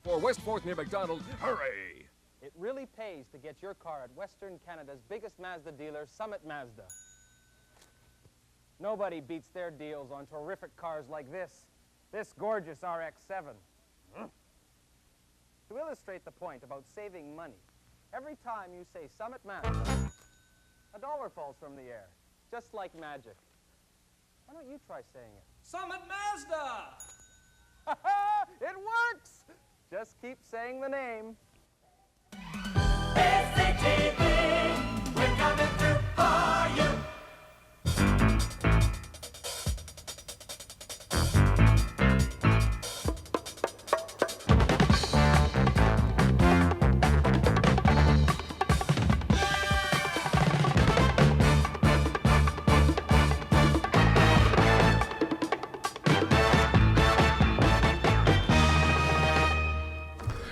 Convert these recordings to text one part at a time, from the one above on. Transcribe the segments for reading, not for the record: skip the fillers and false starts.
for West 4th near McDonald. Hurry! It really pays to get your car at Western Canada's biggest Mazda dealer, Summit Mazda. Nobody beats their deals on terrific cars like this gorgeous RX-7. To illustrate the point about saving money, every time you say Summit Mazda, $1 falls from the air, just like magic. Why don't you try saying it? Summit Mazda! It works! Just keep saying the name. SCTV, we're coming through for you.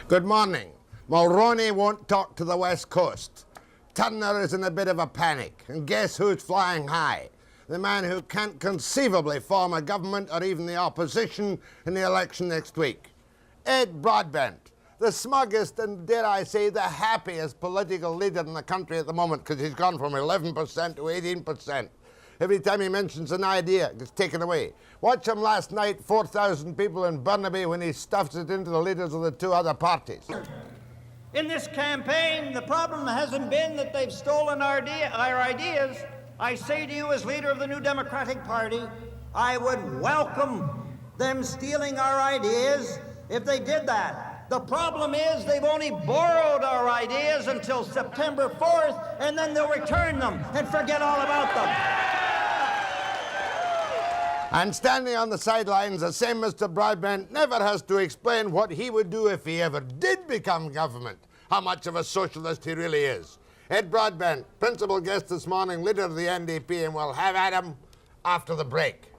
Good morning. Mulroney won't talk to the West Coast. Turner is in a bit of a panic. And guess who's flying high? The man who can't conceivably form a government or even the opposition in the election next week. Ed Broadbent, the smuggest and, dare I say, the happiest political leader in the country at the moment, because he's gone from 11% to 18%. Every time he mentions an idea, it gets taken away. Watch him last night, 4,000 people in Burnaby, when he stuffs it into the leaders of the two other parties. In this campaign, the problem hasn't been that they've stolen our ideas. I say to you, as leader of the New Democratic Party, I would welcome them stealing our ideas if they did that. The problem is they've only borrowed our ideas until September 4th, and then they'll return them and forget all about them. And standing on the sidelines, the same Mr. Broadbent never has to explain what he would do if he ever did become government, how much of a socialist he really is. Ed Broadbent, principal guest this morning, leader of the NDP, and we'll have at him after the break.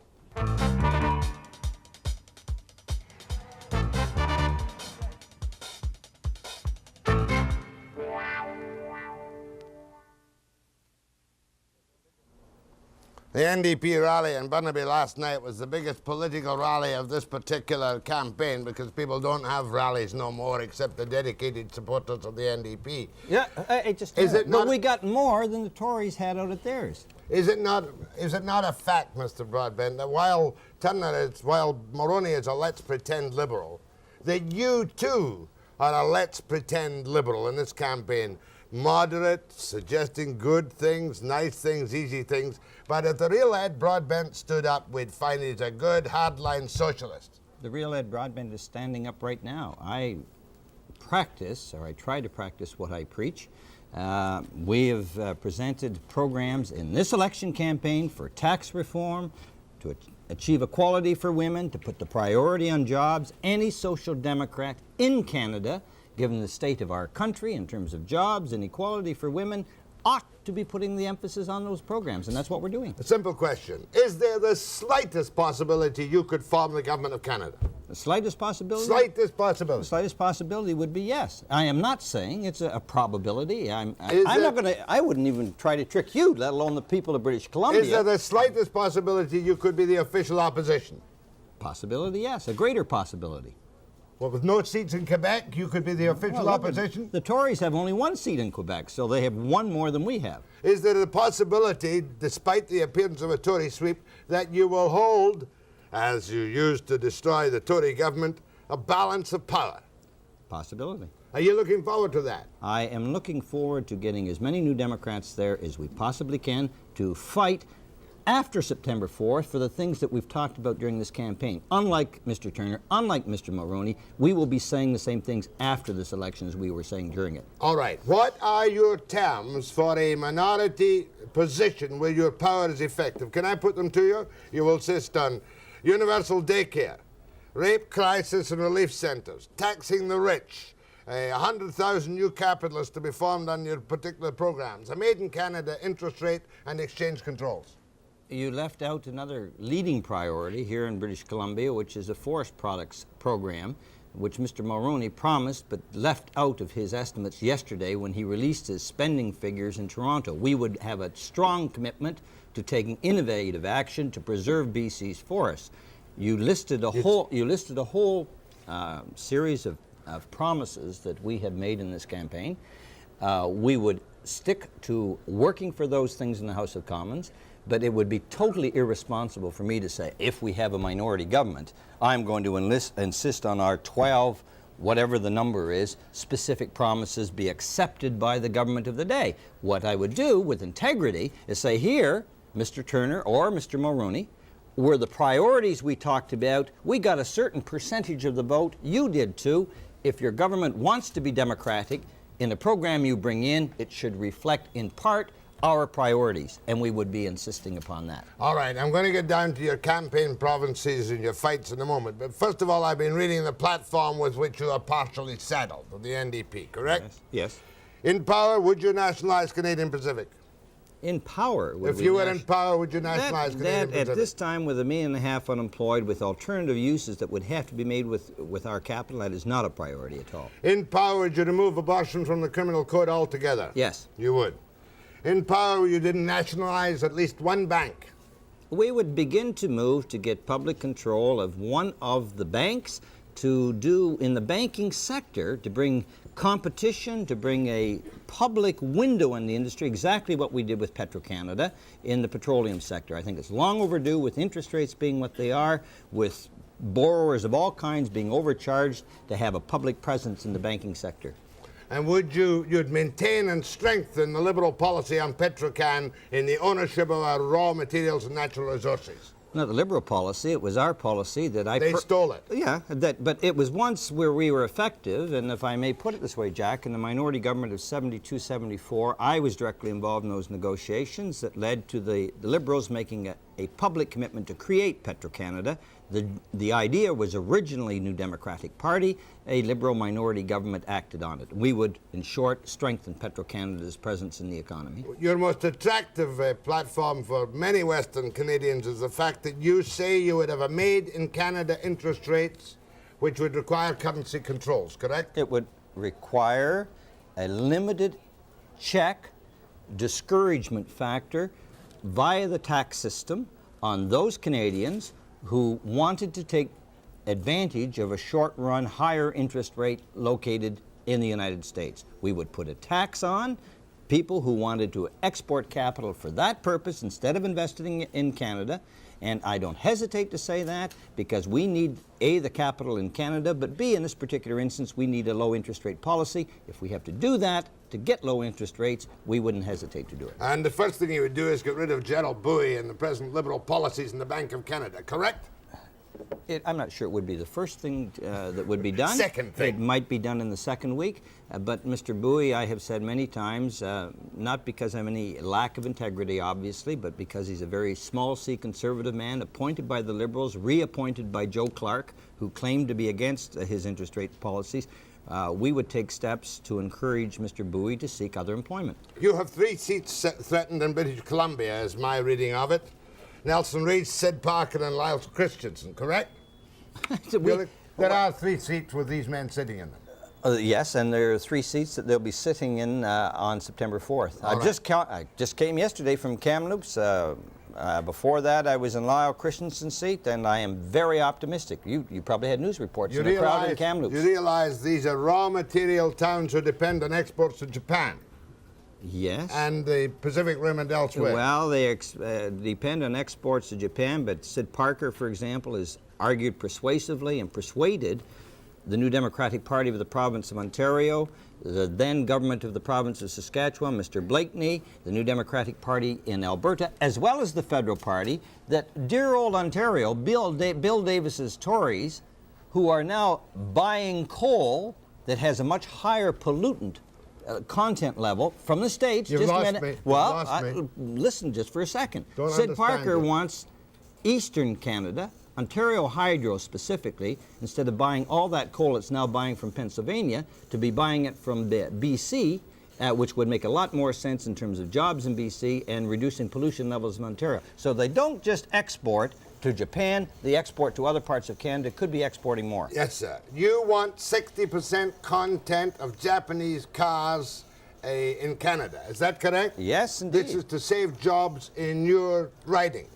The NDP rally in Burnaby last night was the biggest political rally of this particular campaign, because people don't have rallies no more except the dedicated supporters of the NDP. Yeah, but we got more than the Tories had out at theirs. Is it not a fact, Mr. Broadbent, that while Mulroney is a let's pretend liberal, that you too are a let's pretend liberal in this campaign? Moderate, suggesting good things, nice things, easy things. But if the real Ed Broadbent stood up, we'd find he's a good, hardline socialist. The real Ed Broadbent is standing up right now. I practice, or I try to practice what I preach. We have presented programs in this election campaign for tax reform, to achieve equality for women, to put the priority on jobs. Any social democrat in Canada, given the state of our country in terms of jobs and equality for women, ought to be putting the emphasis on those programs, and that's what we're doing. A simple question. Is there the slightest possibility you could form the government of Canada? The slightest possibility? Slightest possibility. The slightest possibility would be yes. I am not saying it's a probability. I wouldn't even try to trick you, let alone the people of British Columbia. Is there the slightest possibility you could be the official opposition? Possibility, yes. A greater possibility. Well, with no seats in Quebec, you could be the official opposition? The Tories have only one seat in Quebec, so they have one more than we have. Is there a possibility, despite the appearance of a Tory sweep, that you will hold, as you used to destroy the Tory government, a balance of power? Possibility. Are you looking forward to that? I am looking forward to getting as many New Democrats there as we possibly can to fight after September 4th for the things that we've talked about during this campaign. Unlike Mr. Turner, unlike Mr. Mulroney, we will be saying the same things after this election as we were saying during it. All right. What are your terms for a minority position where your power is effective? Can I put them to you? You will insist on universal daycare, rape crisis and relief centres, taxing the rich, 100,000 new capitalists to be formed on your particular programs, a made in Canada interest rate and exchange controls. You left out another leading priority here in British Columbia, which is a forest products program, which Mr. Mulroney promised but left out of his estimates yesterday when he released his spending figures in Toronto. We would have a strong commitment to taking innovative action to preserve BC's forests. You listed a whole series of of promises that we have made in this campaign. We would stick to working for those things in the House of Commons, but it would be totally irresponsible for me to say, if we have a minority government, I'm going to insist on our 12, whatever the number is, specific promises be accepted by the government of the day. What I would do with integrity is say, here, Mr. Turner or Mr. Mulroney, were the priorities we talked about, we got a certain percentage of the vote, you did too. If your government wants to be democratic, in the program you bring in, it should reflect in part our priorities, and we would be insisting upon that. All right, I'm going to get down to your campaign provinces and your fights in a moment. But first of all, I've been reading the platform with which you are partially saddled, the NDP, correct? Yes. In power, would you nationalize Canadian Pacific? In power, If you were in power, would you nationalize Canadian Pacific? At this time, with 1.5 million unemployed, with alternative uses that would have to be made with our capital, that is not a priority at all. In power, would you remove abortion from the criminal code altogether? Yes. You would. In power, you didn't nationalize at least one bank. We would begin to move to get public control of one of the banks, to do in the banking sector, to bring competition, to bring a public window in the industry, exactly what we did with Petro-Canada in the petroleum sector. I think it's long overdue, with interest rates being what they are, with borrowers of all kinds being overcharged, to have a public presence in the banking sector. And you'd maintain and strengthen the Liberal policy on Petrocan in the ownership of our raw materials and natural resources? Not the Liberal policy, it was our policy that They stole it. Yeah, but it was once where we were effective, and if I may put it this way, Jack, in the minority government of 72-74, I was directly involved in those negotiations that led to the Liberals making a public commitment to create Petro-Canada. The idea was originally New Democratic Party. A Liberal minority government acted on it. We would, in short, strengthen Petro-Canada's presence in the economy. Your most attractive platform for many Western Canadians is the fact that you say you would have a made-in-Canada interest rates which would require currency controls, correct? It would require a limited check discouragement factor via the tax system on those Canadians who wanted to take advantage of a short-run higher interest rate located in the United States. We would put a tax on people who wanted to export capital for that purpose instead of investing in Canada. And I don't hesitate to say that because we need, A, the capital in Canada, but B, in this particular instance, we need a low interest rate policy. If we have to do that to get low interest rates, we wouldn't hesitate to do it. And the first thing you would do is get rid of Gerald Bowie and the present Liberal policies in the Bank of Canada, correct? I'm not sure it would be the first thing that would be done. Second thing. It might be done in the second week. But Mr. Bowie, I have said many times, not because I'm any lack of integrity, obviously, but because he's a very small C conservative man, appointed by the Liberals, reappointed by Joe Clark, who claimed to be against his interest rate policies. We would take steps to encourage Mr. Bowie to seek other employment. You have 3 seats threatened in British Columbia, is my reading of it. Nelson Reed, Sid Parker, and Lyle Christensen, correct? There are 3 seats with these men sitting in them. Yes, and there are 3 seats that they'll be sitting in on September 4th. I just came yesterday from Kamloops. Before that, I was in Lyle Christensen's seat, and I am very optimistic. You probably had news reports in the crowd in Kamloops. You realize these are raw material towns who depend on exports to Japan? Yes. And the Pacific Rim and elsewhere. Well, they depend on exports to Japan, but Sid Parker, for example, has argued persuasively and persuaded the New Democratic Party of the province of Ontario, the then government of the province of Saskatchewan, Mr. Blakeney, the New Democratic Party in Alberta, as well as the federal party, that dear old Ontario, Bill Davis's Tories, who are now buying coal that has a much higher pollutant content level from the States. You've lost me. Well, listen just for a second. Sid Parker wants Eastern Canada, Ontario Hydro specifically, instead of buying all that coal it's now buying from Pennsylvania, to be buying it from BC, which would make a lot more sense in terms of jobs in BC and reducing pollution levels in Ontario. So they don't just export to Japan, they export to other parts of Canada, could be exporting more. Yes, sir. You want 60% content of Japanese cars in Canada. Is that correct? Yes, indeed. This is to save jobs in your riding.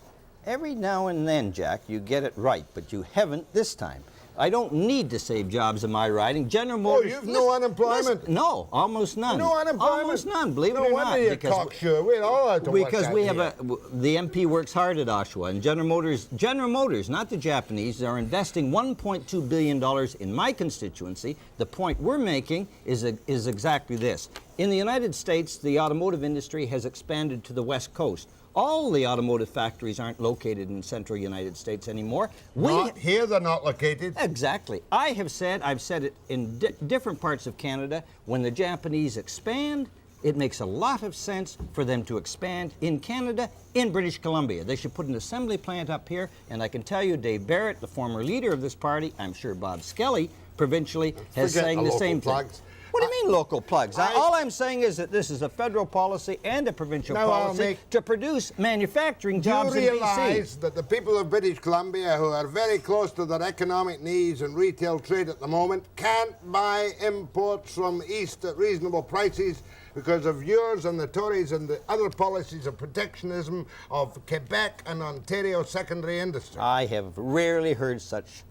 Every now and then, Jack, you get it right, but you haven't this time. I don't need to save jobs in my riding. General Motors... you've no unemployment? Listen, no, almost none. No unemployment? Almost none, believe it or No not. wonder you're cocksure. We're all out to work Because out we have here. the MP works hard at Oshawa, and General Motors, not the Japanese, are investing $1.2 billion in my constituency. The point we're making is exactly this. In the United States, the automotive industry has expanded to the West Coast. All the automotive factories aren't located in central United States anymore. Not here, they're not located. Exactly. I've said it in different parts of Canada, when the Japanese expand, it makes a lot of sense for them to expand in Canada, in British Columbia. They should put an assembly plant up here, and I can tell you Dave Barrett, the former leader of this party, I'm sure Bob Skelly, provincially, has saying the same thing. What do you mean local plugs? All I'm saying is that this is a federal policy and a provincial policy to produce manufacturing jobs in BC. Do you realize that the people of British Columbia, who are very close to their economic needs and retail trade at the moment, can't buy imports from East at reasonable prices because of yours and the Tories and the other policies of protectionism of Quebec and Ontario secondary industry? I have rarely heard such,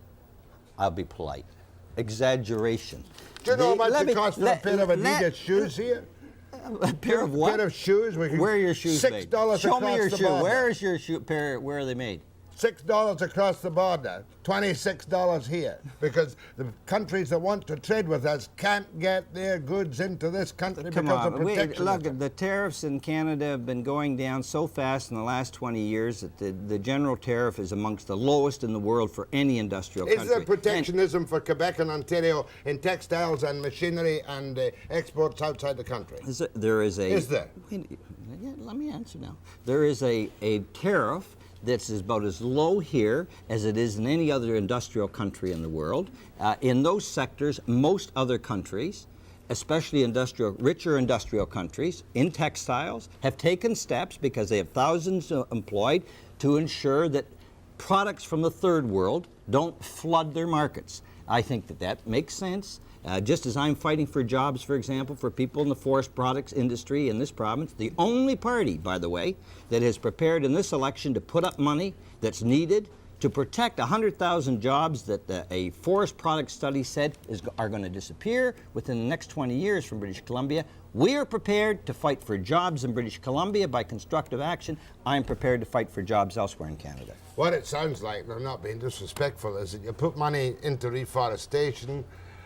I'll be polite, exaggeration. Do you know how much it costs for a pair of Adidas shoes here? A pair of what? A pair of shoes. Where are your shoes made? $6 Show me your across the shoe. border. Where is your shoe pair? Where are they made? $6 across the border, $26 here, because the countries that want to trade with us can't get their goods into this country because of protectionism. Look, the tariffs in Canada have been going down so fast in the last 20 years that the general tariff is amongst the lowest in the world for any industrial country. Is there protectionism for Quebec and Ontario in textiles and machinery and exports outside the country? Is there? Is there? Wait, yeah, let me answer now. There is a tariff that's about as low here as it is in any other industrial country in the world. In those sectors, most other countries, especially richer industrial countries, in textiles, have taken steps because they have thousands employed to ensure that products from the third world don't flood their markets. I think that makes sense. Just as I'm fighting for jobs, for example, for people in the forest products industry in this province, the only party, by the way, that is prepared in this election to put up money that's needed to protect 100,000 jobs that a forest product study said are going to disappear within the next 20 years from British Columbia. We are prepared to fight for jobs in British Columbia by constructive action. I'm prepared to fight for jobs elsewhere in Canada. What it sounds like, and I'm not being disrespectful, is that you put money into reforestation,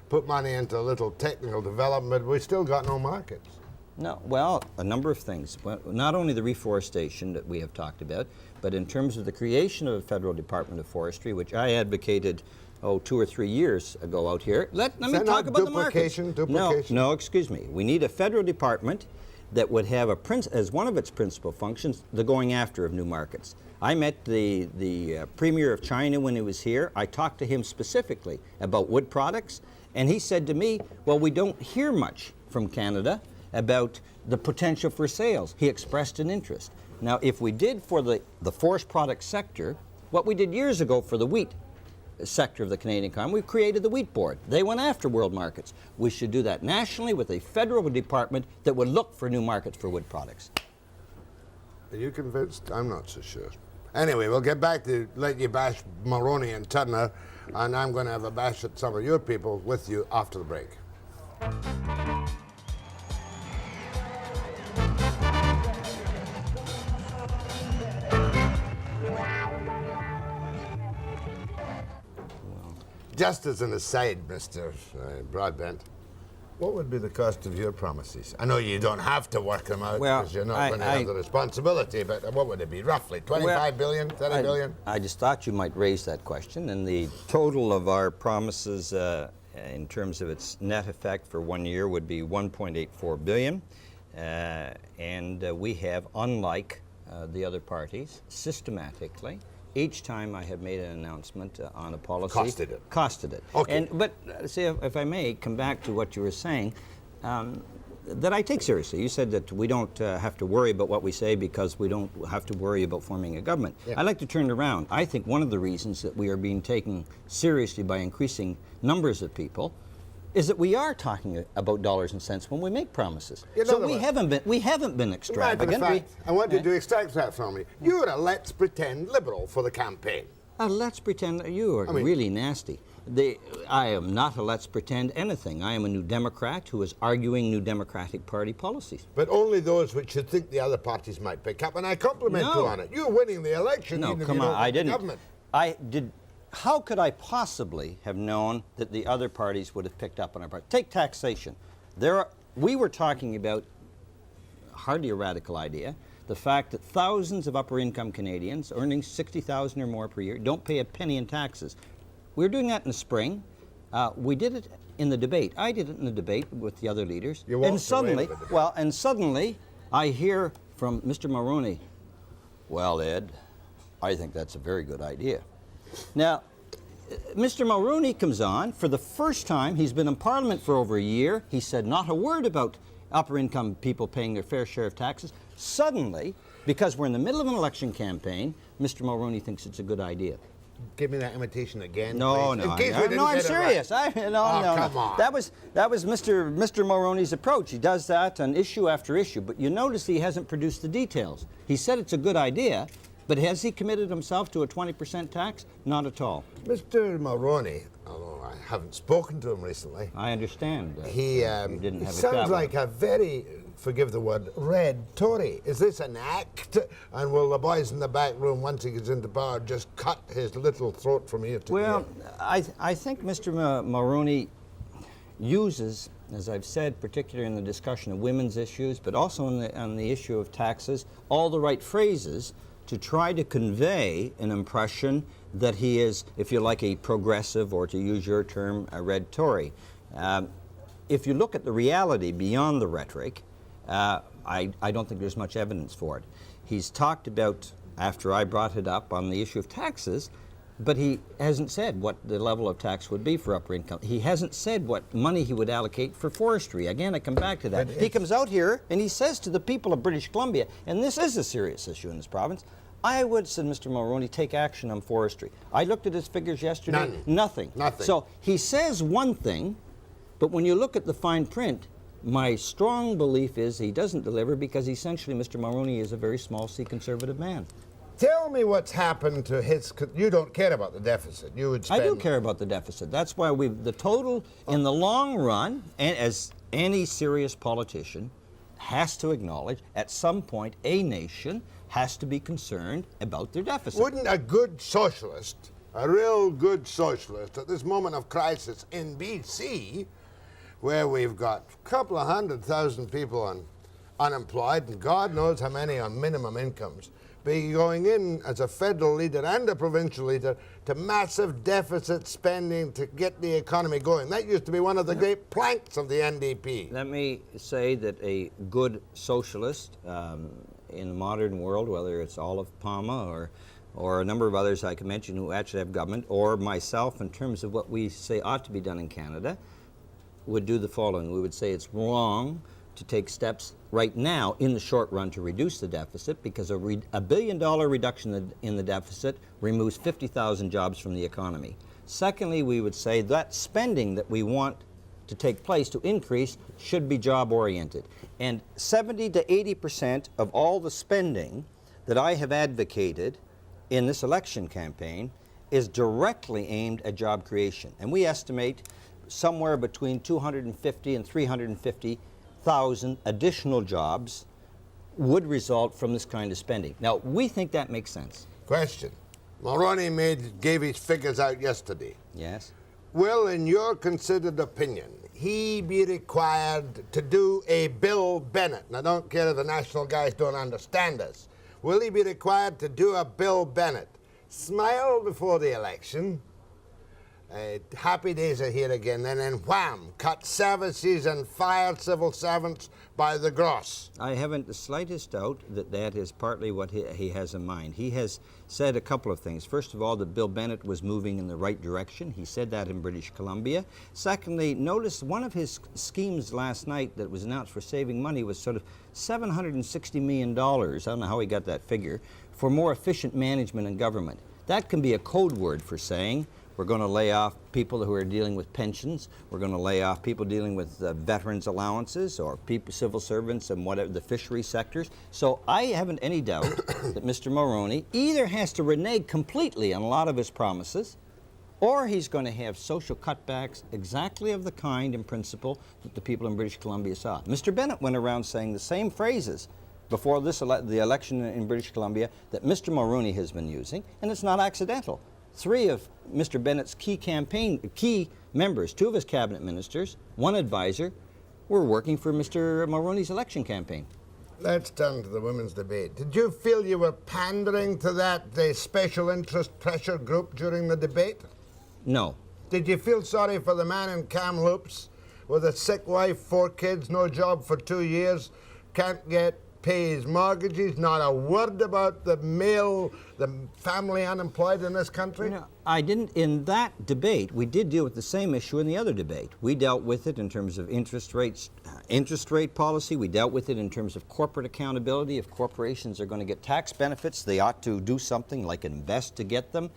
put money into a little technical development, we still got no markets. No, well, a number of things. Well, not only the reforestation that we have talked about, but in terms of the creation of a federal Department of Forestry, which I advocated, 2 or 3 years ago out here. Let me talk about the markets. Duplication? No, excuse me. We need a federal department that would have as one of its principal functions the going after of new markets. I met the Premier of China when he was here. I talked to him specifically about wood products, and he said to me, well, we don't hear much from Canada about the potential for sales. He expressed an interest. Now, if we did for the forest product sector, what we did years ago for the wheat sector of the Canadian economy, we created the Wheat Board. They went after world markets. We should do that nationally with a federal department that would look for new markets for wood products. Are you convinced? I'm not so sure. Anyway, we'll get back to let you bash Mulroney and Turner, and I'm going to have a bash at some of your people with you after the break. Just as an aside, Mr. Broadbent, what would be the cost of your promises? I know you don't have to work them out because you're not going to have the responsibility, but what would it be roughly? 25 billion, 30 billion? I just thought you might raise that question, and the total of our promises in terms of its net effect for 1 year would be 1.84 billion, and we have, unlike the other parties, systematically, each time I have made an announcement on a policy... Costed it. Okay. But see, if I may come back to what you were saying, that I take seriously. You said that we don't have to worry about what we say because we don't have to worry about forming a government. Yeah. I'd like to turn it around. I think one of the reasons that we are being taken seriously by increasing numbers of people is that we are talking about dollars and cents when we make promises. So we haven't been extravagant. I want you to extract that from me. You're a let's pretend liberal for the campaign. Let's pretend you are really nasty. I am not a let's pretend anything. I am a New Democrat who is arguing New Democratic Party policies. But only those which you think the other parties might pick up, and I compliment you on it. You're winning the election. No, even if come you on, don't I get the didn't. government. How could I possibly have known that the other parties would have picked up on our part? Take taxation. We were talking about, hardly a radical idea, the fact that thousands of upper-income Canadians earning $60,000 or more per year don't pay a penny in taxes. We were doing that in the spring. We did it in the debate. I did it in the debate with the other leaders. And suddenly, I hear from Mr. Mulroney, well, Ed, I think that's a very good idea. Now, Mr. Mulroney comes on for the first time. He's been in Parliament for over a year. He said not a word about upper-income people paying their fair share of taxes. Suddenly, because we're in the middle of an election campaign, Mr. Mulroney thinks it's a good idea. Give me that imitation again, No, please. no, I'm serious. Right. No. Come on. That was Mr. Mulroney's approach. He does that on issue after issue, but you notice he hasn't produced the details. He said it's a good idea, but has he committed himself to a 20% tax? Not at all. Mr. Mulroney, although I haven't spoken to him recently, I understand. he didn't have a sounds chat like a very, forgive the word, red Tory. Is this an act? And will the boys in the back room, once he gets into power, just cut his little throat from ear to ear? Well, I think Mr. Mulroney uses, as I've said, particularly in the discussion of women's issues, but also on the issue of taxes, all the right phrases to try to convey an impression that he is, if you like, a progressive, or to use your term, a red Tory. If you look at the reality beyond the rhetoric, I don't think there's much evidence for it. He's talked about, after I brought it up, on the issue of taxes, but he hasn't said what the level of tax would be for upper income. He hasn't said what money he would allocate for forestry. Again, I come back to that. He comes out here and he says to the people of British Columbia, and this is a serious issue in this province, I would, said Mr. Mulroney, take action on forestry. I looked at his figures yesterday. Nothing. So he says one thing, but when you look at the fine print, my strong belief is he doesn't deliver, because essentially Mr. Mulroney is a very small C conservative man. Tell me what's happened to his... You don't care about the deficit. You would spend... I do care about the deficit. That's why the total, in the long run, and as any serious politician has to acknowledge, at some point a nation has to be concerned about their deficit. Wouldn't a good socialist, a real good socialist, at this moment of crisis in BC, where we've got a couple of 100,000 people unemployed, and God knows how many on minimum incomes, be going in as a federal leader and a provincial leader to massive deficit spending to get the economy going? That used to be one of the great planks of the NDP. Let me say that a good socialist in the modern world, whether it's Olive Palma or a number of others I can mention who actually have government, or myself in terms of what we say ought to be done in Canada, would do the following. We would say it's wrong to take steps right now in the short run to reduce the deficit, because a $1 billion reduction in the deficit removes 50,000 jobs from the economy. Secondly, we would say that spending that we want to take place to increase should be job-oriented. And 70 to 80% of all the spending that I have advocated in this election campaign is directly aimed at job creation. And we estimate somewhere between 250 and 350,000 additional jobs would result from this kind of spending. Now, we think that makes sense. Question. Mulroney gave his figures out yesterday. Yes. Will, in your considered opinion, he be required to do a Bill Bennett? And I don't care if the national guys don't understand this. Will he be required to do a Bill Bennett? Smile before the election. Happy days are here again, and then wham, cut services and fire civil servants by the gross. I haven't the slightest doubt that that is partly what he has in mind. He has said a couple of things. First of all, that Bill Bennett was moving in the right direction. He said that in British Columbia. Secondly, notice one of his schemes last night that was announced for saving money was sort of $760 million, I don't know how he got that figure, for more efficient management in government. That can be a code word for saying we're going to lay off people who are dealing with pensions. We're going to lay off people dealing with veterans' allowances, or civil servants and whatever, the fishery sectors. So I haven't any doubt that Mr. Mulroney either has to renege completely on a lot of his promises, or he's going to have social cutbacks exactly of the kind and principle that the people in British Columbia saw. Mr. Bennett went around saying the same phrases before the election in British Columbia that Mr. Mulroney has been using, and it's not accidental. 3 of Mr. Bennett's key members, 2 of his cabinet ministers, 1 advisor, were working for Mr. Mulroney's election campaign. Let's turn to the women's debate. Did you feel you were pandering to the special interest pressure group during the debate? No. Did you feel sorry for the man in Kamloops with a sick wife, 4 kids, no job for 2 years, can't pay his mortgages, not a word about the family unemployed in this country? No, I didn't. In that debate, we did deal with the same issue in the other debate. We dealt with it in terms of interest rate policy. We dealt with it in terms of corporate accountability. If corporations are going to get tax benefits, they ought to do something like invest to get them.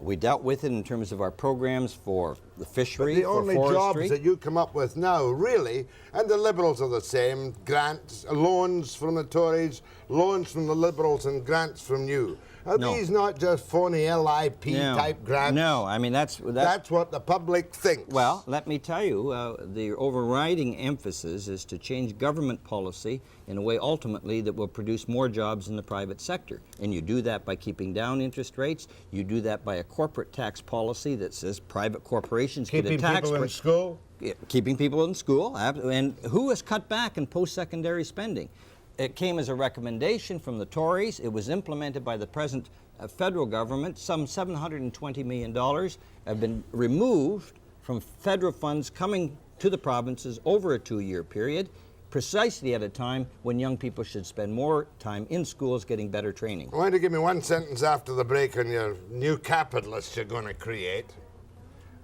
We dealt with it in terms of our programs for the fishery, but the only jobs that you come up with now, really, and the Liberals are the same, grants, loans from the Tories, loans from the Liberals and grants from you. Are these not just phony LIP type grants? No, I mean that's what the public thinks. Well, let me tell you, the overriding emphasis is to change government policy in a way ultimately that will produce more jobs in the private sector. And you do that by keeping down interest rates. You do that by a corporate tax policy that says private corporations get a tax break. Keeping people in school? Keeping people in school. And who has cut back in post-secondary spending? It came as a recommendation from the Tories. It was implemented by the present federal government. Some $720 million have been removed from federal funds coming to the provinces over a 2-year period, precisely at a time when young people should spend more time in schools getting better training. I want to give me 1 sentence after the break on your new capitalists you're going to create,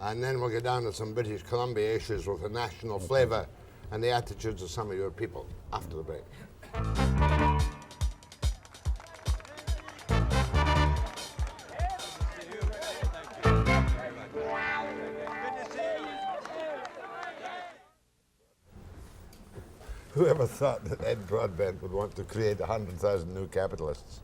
and then we'll get down to some British Columbia issues with a national flavour and the attitudes of some of your people after the break. Whoever thought that Ed Broadbent would want to create 100,000 new capitalists?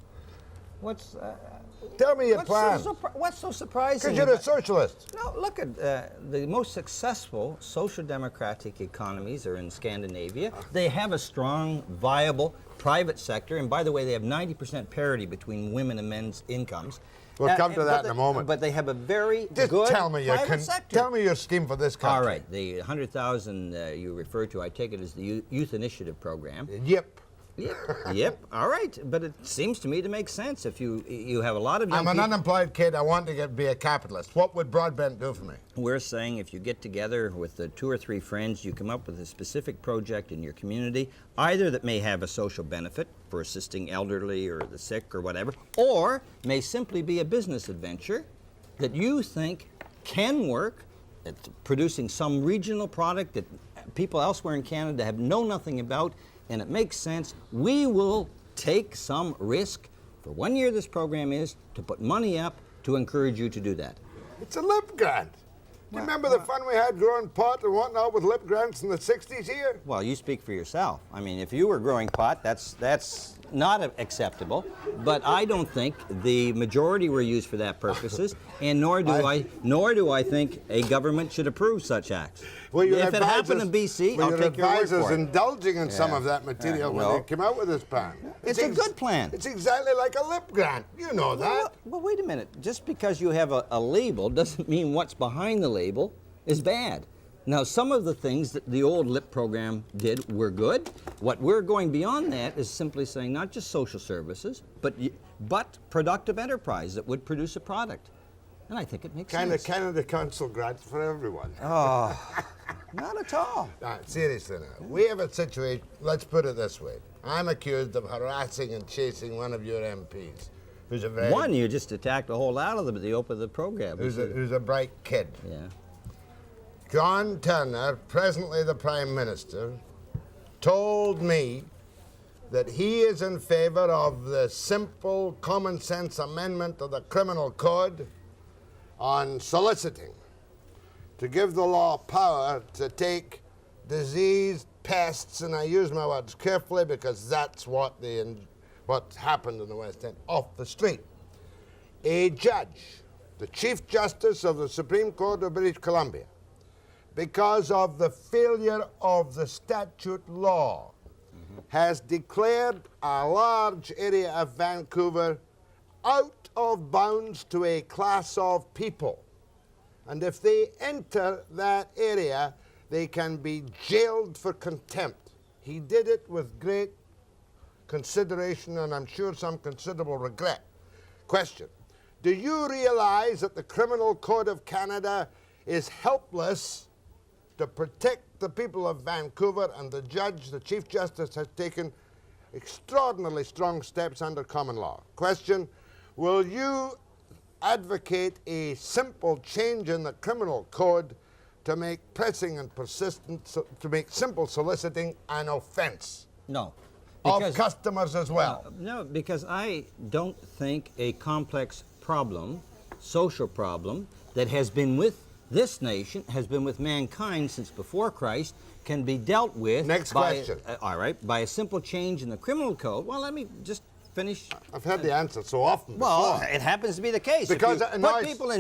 Tell me your plan. What's so surprising? Because you're a socialist. No, look at the most successful social democratic economies are in Scandinavia. They have a strong, viable private sector, and by the way, they have 90% parity between women and men's incomes. We'll come to that in a moment. But they have a very Just good tell me private sector. Tell me your scheme for this country. All right, the 100,000 you refer to, I take it as the Youth Initiative Program. Yep. Yep. All right, but it seems to me to make sense. If you have a lot of young I'm an unemployed kid. I want to be a capitalist. What would Broadbent do for me? We're saying if you get together with 2 or 3 friends, you come up with a specific project in your community, either that may have a social benefit for assisting elderly or the sick or whatever, or may simply be a business adventure that you think can work at producing some regional product that people elsewhere in Canada have known nothing about, and it makes sense. We will take some risk. For 1 year, this program is to put money up to encourage you to do that. It's a lip grant. Do you remember the fun we had growing pot and whatnot with lip grants in the 60s here? Well, you speak for yourself. I mean, if you were growing pot, that's not acceptable. But I don't think the majority were used for that purposes, and nor do I think a government should approve such acts. If it happened in BC, I'll take your word for it. Advisors indulging in some of that material when they came out with this plan. It's a good plan. It's exactly like a lip grant. You know that. Well, wait a minute. Just because you have a label doesn't mean what's behind the label is bad. Now, some of the things that the old LIP program did were good. What we're going beyond that is simply saying not just social services, but productive enterprise that would produce a product. And I think it makes sense. Canada Council grants for everyone. Oh, not at all. Seriously now, we have a situation, let's put it this way. I'm accused of harassing and chasing one of your MPs. Who's a very... One, you just attacked a whole lot of them at the open of the program. Who's a bright kid. Yeah. John Turner, presently the Prime Minister, told me that he is in favor of the simple, common sense amendment of the Criminal Code on soliciting, to give the law power to take disease, pests, and I use my words carefully because that's what happened in the West End, off the street. A judge the Chief Justice of the Supreme Court of British Columbia, because of the failure of the statute law, has declared a large area of Vancouver out of bounds to a class of people. And if they enter that area, they can be jailed for contempt. He did it with great consideration and I'm sure some considerable regret. Question: do you realize that the Criminal Code of Canada is helpless to protect the people of Vancouver, and the judge, the Chief Justice, has taken extraordinarily strong steps under common law? Question: will you advocate a simple change in the Criminal Code to make pressing and persistent, to make simple soliciting an offense? No. Of customers as well? No, because I don't think a complex problem, social problem, that has been with this nation, has been with mankind since before Christ, can be dealt with Next question. All right, by a simple change in the criminal code. Well, let me just finish. I've had the answer so often Well, before. it happens to be the case. Because if you put people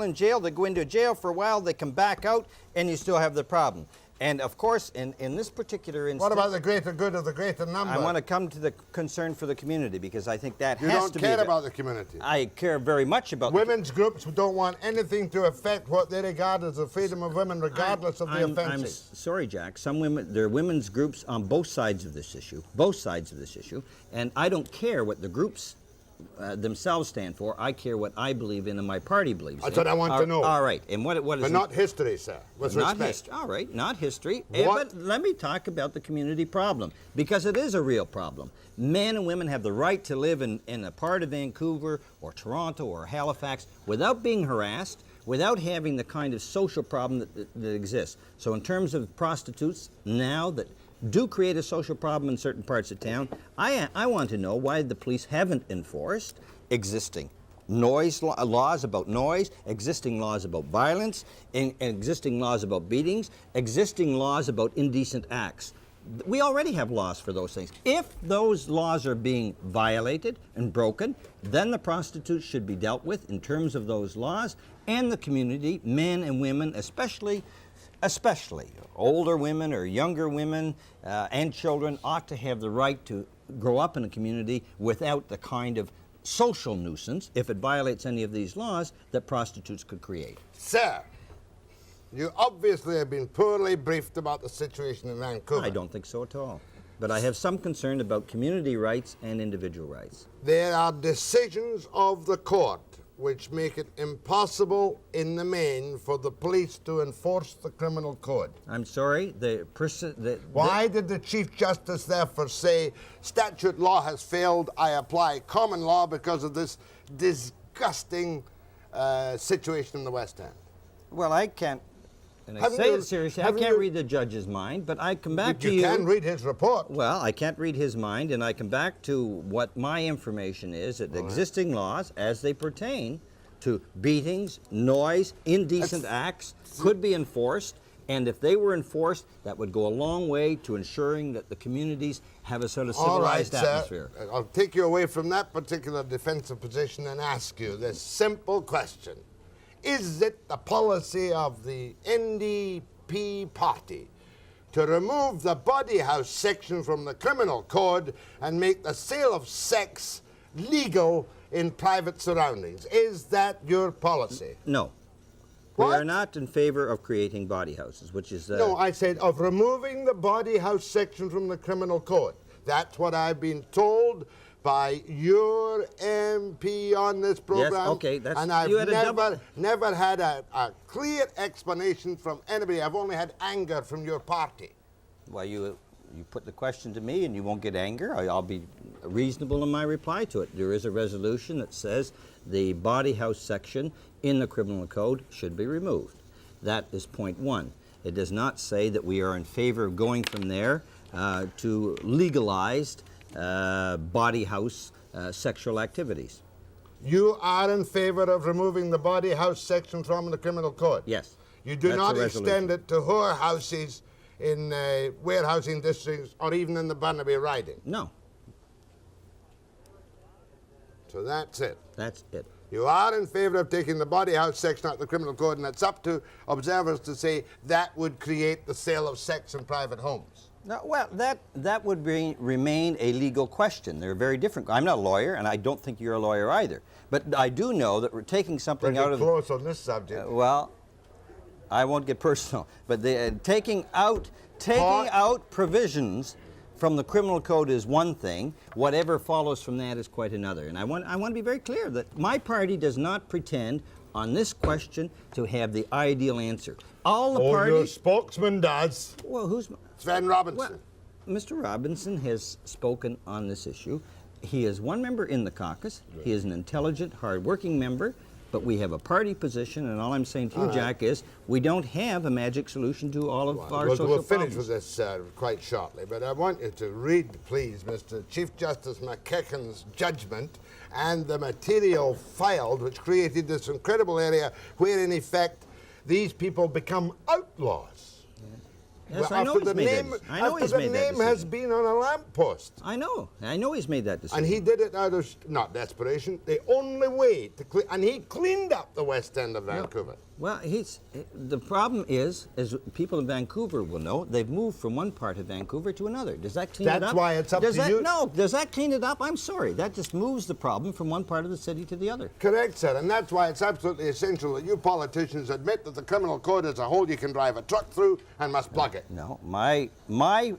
in jail, they go into jail for a while, they come back out, and you still have the problem. And of course, in this particular instance, What about the greater good of the greater number? I want to come to the concern for the community, because I think that You has don't to care be about the community. I care very much about Women's groups don't want anything to affect what they regard as the freedom of women, regardless of the I'm offenses. sorry, Jack. Some women, there are women's groups on both sides of this issue, and I don't care what the groups themselves stand for. I care what I believe in and my party believes That's in. what I want to know. All right, and what is But it? not history, sir, with Not respect. history. All right, not history. What? But let me talk about the community problem, because it is a real problem. Men and women have the right to live in a part of Vancouver or Toronto or Halifax without being harassed, without having the kind of social problem that exists. So in terms of prostitutes now that do create a social problem in certain parts of town, I want to know why the police haven't enforced existing laws about noise, existing laws about violence, existing laws about beatings, existing laws about indecent acts. We already have laws for those things. If those laws are being violated and broken, then the prostitutes should be dealt with in terms of those laws, and the community, men and women, especially older women or younger women and children, ought to have the right to grow up in a community without the kind of social nuisance, if it violates any of these laws, that prostitutes could create. Sir, you obviously have been poorly briefed about the situation in Vancouver. I don't think so at all. But I have some concern about community rights and individual rights. There are decisions of the court which make it impossible in the main for the police to enforce the criminal code. I'm sorry, Why did the Chief Justice therefore say statute law has failed, I apply common law because of this disgusting situation in the West End? Well, I can't, and I Haven't say you- it seriously, I haven't can't you- read the judge's mind, but I come back But to you you. can read his report. Well, I can't read his mind, and I come back to what my information is, that the existing laws, as they pertain to beatings, noise, indecent acts, could be enforced, and if they were enforced, that would go a long way to ensuring that the communities have a sort of All right, civilized sir. atmosphere. I'll take you away from that particular defensive position and ask you this simple question. Is it the policy of the NDP party to remove the body house section from the criminal code and make the sale of sex legal in private surroundings? Is that your policy? No. We What? are not in favor of creating body houses, which is... No, I said of removing the body house section from the criminal code. That's what I've been told by your MP on this program. okay, that's- and I've you had a never had a clear explanation from anybody. I've only had anger from your party. Well, you put the question to me and you won't get anger. I'll be reasonable in my reply to it. There is a resolution that says the body house section in the criminal code should be removed. That is point one. It does not say that we are in favor of going from there to legalized body house sexual activities. You are in favor of removing the body house section from the criminal code? Yes. You do That's not the resolution. extend it to whorehouses in warehousing districts or even in the Burnaby riding? No, So that's it. that's it. You are in favour of taking the body house section out of the criminal code, and it's up to observers to say that would create the sale of sex in private homes. No, well, that would remain a legal question. They're very different. I'm not a lawyer, and I don't think you're a lawyer either. But I do know that we're taking something Pretty out of... close on this subject. Well, I won't get personal, but taking out provisions from the criminal code is one thing. Whatever follows from that is quite another. And I want to be very clear that my party does not pretend on this question to have the ideal answer. All the parties... your spokesman does. Well, who's... Sven Robinson. Well, Mr. Robinson has spoken on this issue. He is one member in the caucus. He is an intelligent, hard-working member. But we have a party position, and all I'm saying to you, Jack, is we don't have a magic solution to all of our social We'll problems. finish with this quite shortly, but I want you to read, please, Mr. Chief Justice McKechnie's judgment and the material filed, which created this incredible area where, in effect, these people become outlaws. Yes, Well, I know after he's the made name, that. I know after he's the made that name decision. has been on a lamppost. I know he's made that decision. And he did it out of, not desperation, the only way to clean, and he cleaned up the west end of Vancouver. Well, the problem is, as people in Vancouver will know, they've moved from one part of Vancouver to another. Does that clean it up? That's why it's up to you. No, does that clean it up? I'm sorry. That just moves the problem from one part of the city to the other. Correct, sir, and that's why it's absolutely essential that you politicians admit that the criminal code as a whole you can drive a truck through and must plug it. No, my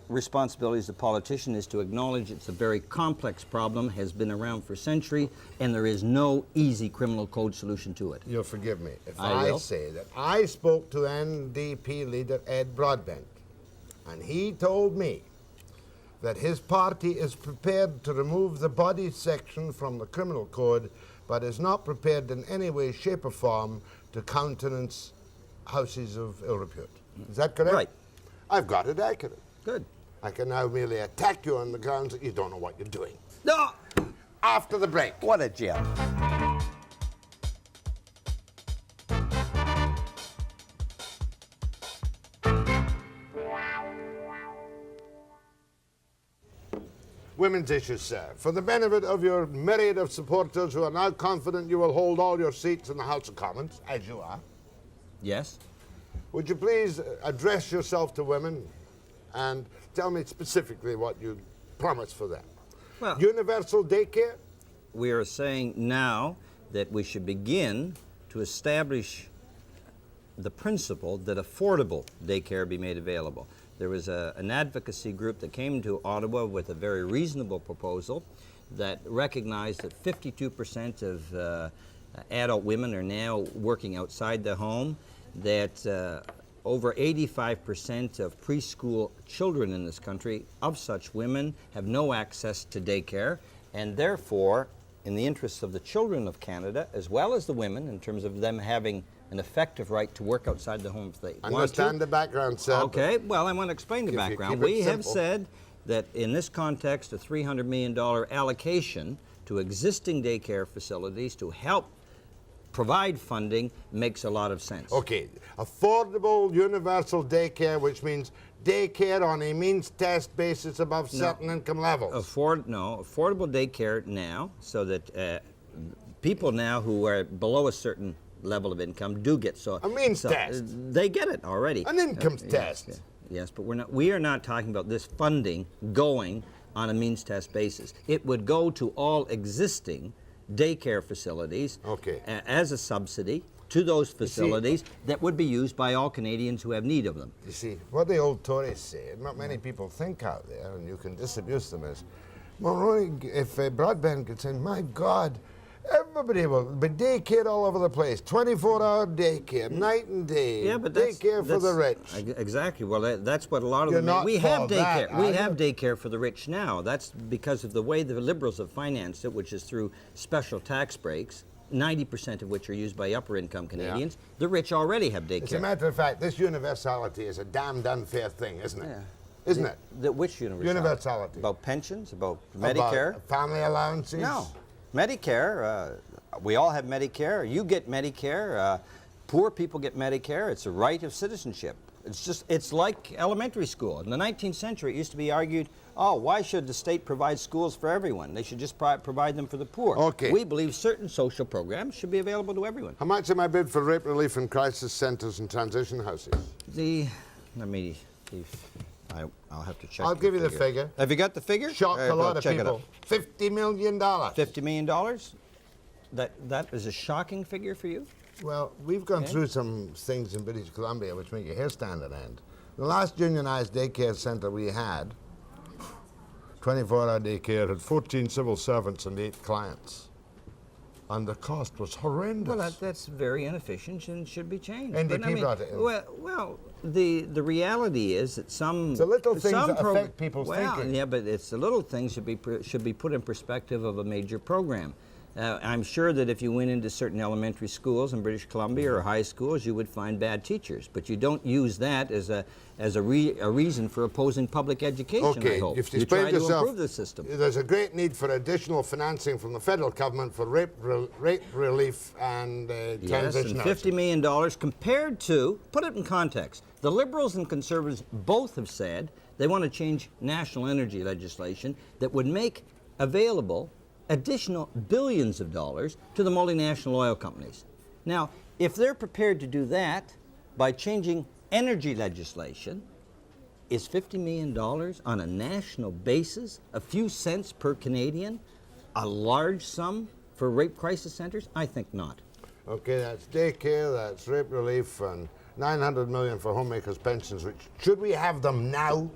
responsibility as a politician is to acknowledge it's a very complex problem, has been around for centuries, and there is no easy criminal code solution to it. You'll forgive me if I will. say that I spoke to NDP leader Ed Broadbent, and he told me that his party is prepared to remove the body section from the criminal code, but is not prepared in any way, shape, or form to countenance houses of ill repute. Is that correct? Right. I've got it accurate. Good. I can now merely attack you on the grounds that you don't know what you're doing. No! After the break. What a gem. Women's issues, sir. For the benefit of your myriad of supporters who are now confident you will hold all your seats in the House of Commons, as you are, Yes? would you please address yourself to women and tell me specifically what you promise for them? Well, Universal daycare? we are saying now that we should begin to establish the principle that affordable daycare be made available. There was an advocacy group that came to Ottawa with a very reasonable proposal that recognized that 52% of adult women are now working outside the home, that over 85% of preschool children in this country, of such women, have no access to daycare, and therefore, in the interests of the children of Canada, as well as the women, in terms of them having an effective right to work outside the home if they want to. Understand the background, sir. Okay, well, I want to explain the If you background. keep it We have simple. said that in this context, a $300 million allocation to existing daycare facilities to help provide funding makes a lot of sense. Okay, affordable universal daycare, which means daycare on a means test basis above certain income levels. Affordable daycare now, so that people now who are below a certain level of income do get A means test. They get it already. An income test. Yes, but we are not talking about this funding going on a means test basis. It would go to all existing daycare facilities as a subsidy to those facilities that would be used by all Canadians who have need of them. You see, what the old Tories say, and not many people think out there, and you can disabuse them, is, Mulroney, if Broadbent gets in, my God, everybody will be daycare all over the place, 24-hour daycare, night and day, Yeah, but daycare for the rich. Exactly. Well, that's what a lot of You're them. not We have for that, daycare. We are have you? daycare for the rich now. That's because of the way the Liberals have financed it, which is through special tax breaks, 90% of which are used by upper-income Canadians. The rich already have daycare. As a matter of fact, this universality is a damned unfair thing, isn't it? Isn't it? Which universality? Universality. About pensions? About Medicare? About family allowances? No. Medicare, we all have Medicare. You get Medicare. Poor people get Medicare. It's a right of citizenship. It's like elementary school. In the 19th century, it used to be argued, oh, why should the state provide schools for everyone? They should just provide them for the poor. Okay. We believe certain social programs should be available to everyone. How much am I bid for rape relief in crisis centres and transition houses? I'll have to check. I'll give you the figure. Have you got the figure? Shocked a lot of check it people. out. $50 million. $50 million? That is a shocking figure for you? Well, we've gone through some things in British Columbia which make your hair stand on end. The last unionized daycare centre we had, 24-hour daycare, had 14 civil servants and 8 clients. And the cost was horrendous. Well, that's very inefficient and should be changed. NDP brought it in. Well, the reality is that some... The little things some that affect people's thinking. Yeah, but it's the little things should be put in perspective of a major program. I'm sure that if you went into certain elementary schools in British Columbia or high schools, you would find bad teachers. But you don't use that as a reason for opposing public education, okay, I hope. You've You explained try to yourself, improve the system. There's a great need for additional financing from the federal government for rape relief and Yes, transition and housing. $50 million compared to, put it in context, the Liberals and Conservatives both have said they want to change national energy legislation that would make available additional billions of dollars to the multinational oil companies. Now, if they're prepared to do that by changing energy legislation, is $50 million on a national basis, a few cents per Canadian, a large sum for rape crisis centers? I think not. Okay, that's daycare, that's rape relief, and $900 million for homemakers' pensions, which, should we have them now?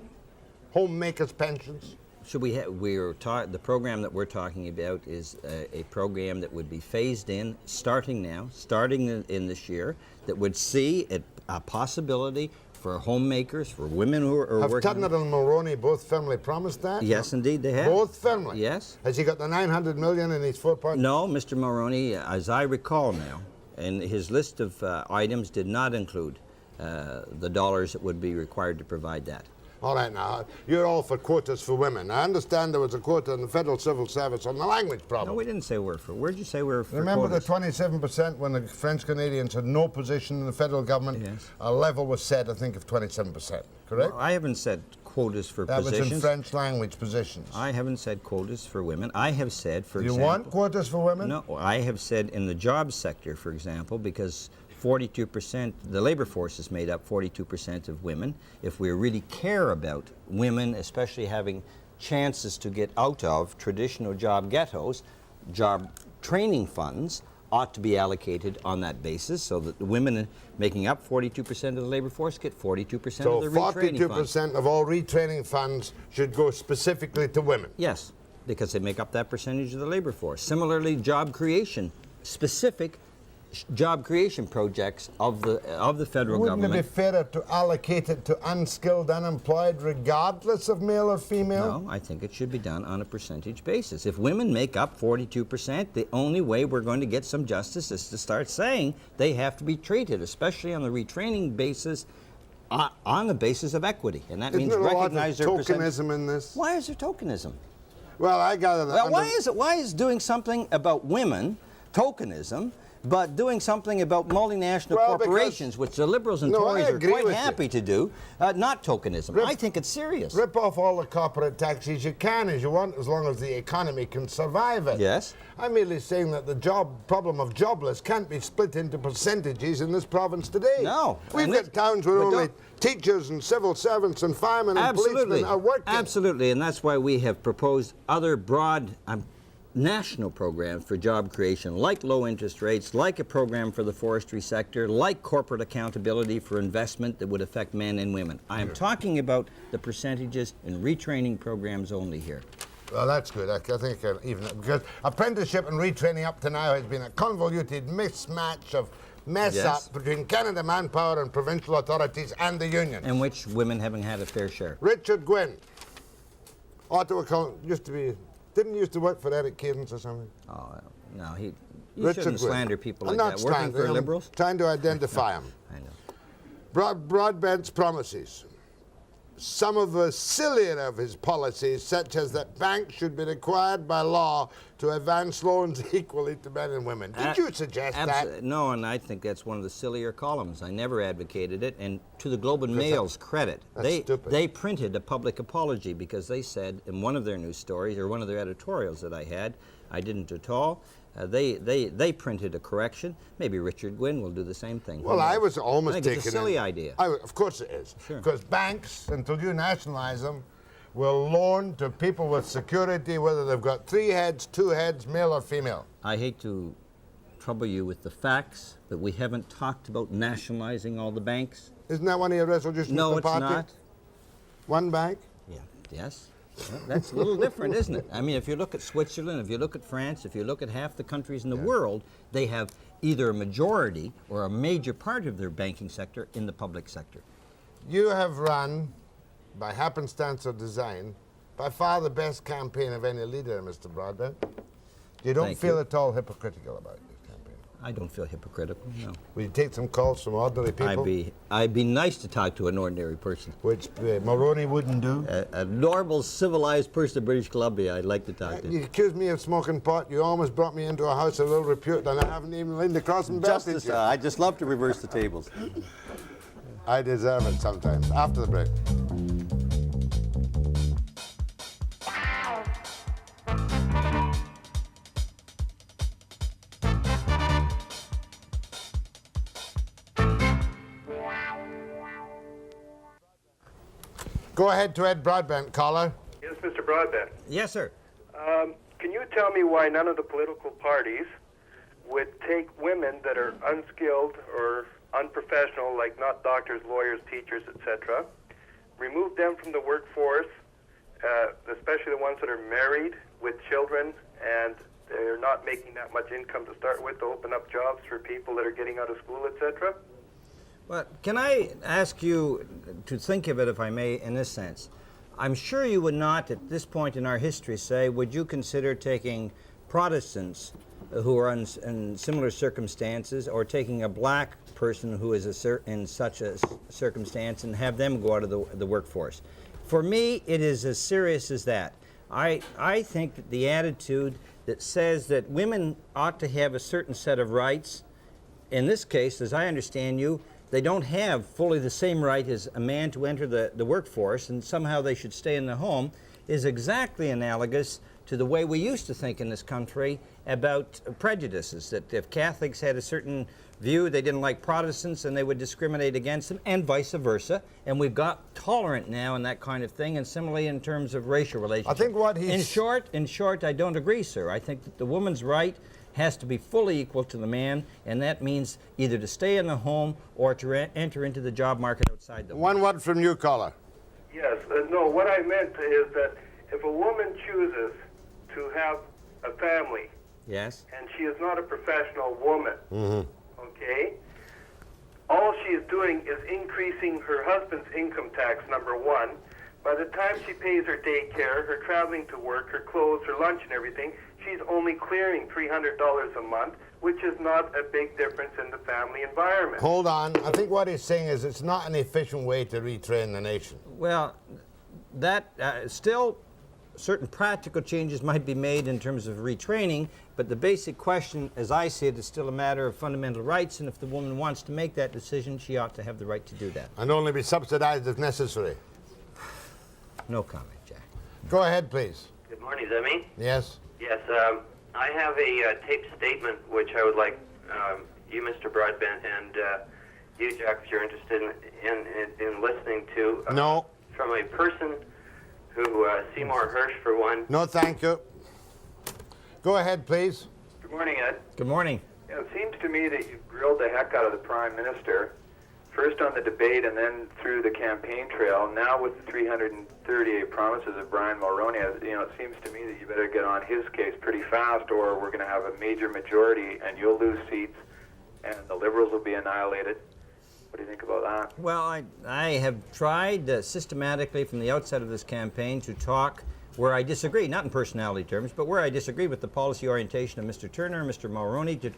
Homemakers' pensions? Should we have, the program that we're talking about is a program that would be phased in starting in this year, that would see a possibility for homemakers, for women who are Have working. Tudner and Mulroney both firmly promised that? Yes, indeed, they have. Both firmly? Yes. Has he got the $900 million in his 4 No, Mr. Mulroney, as I recall now, and his list of items did not include the dollars that would be required to provide that. All right, now, you're all for quotas for women. I understand there was a quota in the federal civil service on the language problem. No, we didn't say we're for. Where'd you say we were for? Remember quotas? the 27% when the French Canadians had no position in the federal government? Yes. A level was set, I think, of 27%, correct? Well, I haven't said quotas for That positions. was in French language positions. I haven't said quotas for women. I have said, for You example... want quotas for women? No, I have said in the job sector, for example, because 42%, the labor force is made up 42% of women. If we really care about women, especially having chances to get out of traditional job ghettos, job training funds ought to be allocated on that basis so that the women making up 42% of the labor force get 42% So of the retraining funds. 42% of all retraining funds should go specifically to women? Yes, because they make up that percentage of the labor force. Similarly, job creation, specific job creation projects of the federal government. Wouldn't it be fairer to allocate it to unskilled, unemployed, regardless of male or female? No, I think it should be done on a percentage basis. If women make up 42%, the only way we're going to get some justice is to start saying they have to be treated, especially on the retraining basis, on the basis of equity. And that Isn't means there a lot of recognize their percentage. tokenism in this? Why is there tokenism? Well, I gather that... Well, why is doing something about women tokenism, but doing something about multinational corporations, which the Liberals and Tories are quite happy to do, not tokenism? I think it's serious. Rip off all the corporate taxes you can as you want, as long as the economy can survive it. Yes. I'm merely saying that the problem of jobless can't be split into percentages in this province today. No. We've got towns where only teachers and civil servants and firemen and policemen are working. Absolutely, and that's why we have proposed other broad national programs for job creation, like low interest rates, like a program for the forestry sector, like corporate accountability for investment that would affect men and women. I am talking about the percentages in retraining programs only here. Well, that's good. I think even because apprenticeship and retraining up to now has been a convoluted mismatch of up between Canada Manpower and provincial authorities and the union. In which women haven't had a fair share. Richard Gwynn, Ottawa, didn't used to work for Eric Cadence or something? Oh, no, you Richard shouldn't Gwynn. slander people I'm like not that. Working for I'm Liberals? trying to identify him. I know. Broadbent's promises. Some of the sillier of his policies, such as that banks should be required by law to advance loans equally to men and women. Did you suggest that? No, and I think that's one of the sillier columns. I never advocated it, and to the Globe and Mail's credit, stupid. they printed a public apology because they said in one of their news stories or one of their editorials that I had, I didn't at all. They printed a correction. Maybe Richard Gwynn will do the same thing. Well, I was almost I think taken it's a silly idea. Of course it is. Sure. Because banks, until you nationalize them, will loan to people with security, whether they've got 3 heads, 2 heads, male or female. I hate to trouble you with the facts, but we haven't talked about nationalizing all the banks. Isn't that one of your resolutions? No, of the it's party? not. One bank? Yeah. Yes. Well, that's a little different, isn't it? I mean, if you look at Switzerland, if you look at France, if you look at half the countries in the world, they have either a majority or a major part of their banking sector in the public sector. You have run, by happenstance or design, by far the best campaign of any leader, Mr. Broadbent. You don't Thank feel you. at all hypocritical about your campaign. I don't feel hypocritical, no. Will you take some calls from ordinary people? I'd be nice to talk to an ordinary person. Which Mulroney wouldn't do? A normal, civilized person in British Columbia, I'd like to talk to. You accused me of smoking pot. You almost brought me into a house of ill repute, and I haven't even leaned across and belted Justice, you. I just love to reverse the tables. I deserve it sometimes. After the break. Go ahead to Ed Broadbent, caller. Yes, Mr. Broadbent. Yes, sir. Can you tell me why none of the political parties would take women that are unskilled or unprofessional, like not doctors, lawyers, teachers, etc., remove them from the workforce, especially the ones that are married with children and they're not making that much income to start with, to open up jobs for people that are getting out of school, etc.? Well, can I ask you to think of it, if I may, in this sense? I'm sure you would not, at this point in our history, say, would you consider taking Protestants who are in similar circumstances, or taking a black person who is in such a circumstance and have them go out of the workforce? For me, it is as serious as that. I think that the attitude that says that women ought to have a certain set of rights, in this case, as I understand you, they don't have fully the same right as a man to enter the workforce, and somehow they should stay in the home, is exactly analogous to the way we used to think in this country about prejudices, that if Catholics had a certain view, they didn't like Protestants and they would discriminate against them, and vice versa. And we've got tolerant now and that kind of thing, and similarly in terms of racial relationships. I think what he's... In short, I don't agree, sir. I think that the woman's right has to be fully equal to the man, and that means either to stay in the home or to enter into the job market outside the home. One word from you, caller. Yes. No, what I meant is that if a woman chooses to have a family, Yes. and she is not a professional woman, okay, all she is doing is increasing her husband's income tax, number one. By the time she pays her daycare, her traveling to work, her clothes, her lunch and everything, she's only clearing $300 a month, which is not a big difference in the family environment. Hold on. I think what he's saying is it's not an efficient way to retrain the nation. Well, that still certain practical changes might be made in terms of retraining, but the basic question, as I see it, is still a matter of fundamental rights, and if the woman wants to make that decision, she ought to have the right to do that. And only be subsidized if necessary. No comment, Jack. Go ahead, please. Good morning, is that me? Yes? Yes, I have a taped statement which I would like you, Mr. Broadbent, and you, Jack, if you're interested in listening to. No. From a person who, Seymour Hirsch, for one. No, thank you. Go ahead, please. Good morning, Ed. Good morning. Yeah, it seems to me that you've grilled the heck out of the Prime Minister, first on the debate and then through the campaign trail. Now with the 338 promises of Brian Mulroney, it seems to me that you better get on his case pretty fast, or we're going to have a major majority and you'll lose seats and the Liberals will be annihilated. What do you think about that? Well, I have tried systematically from the outset of this campaign to talk where I disagree, not in personality terms, but where I disagree with the policy orientation of Mr. Turner and Mr. Mulroney, to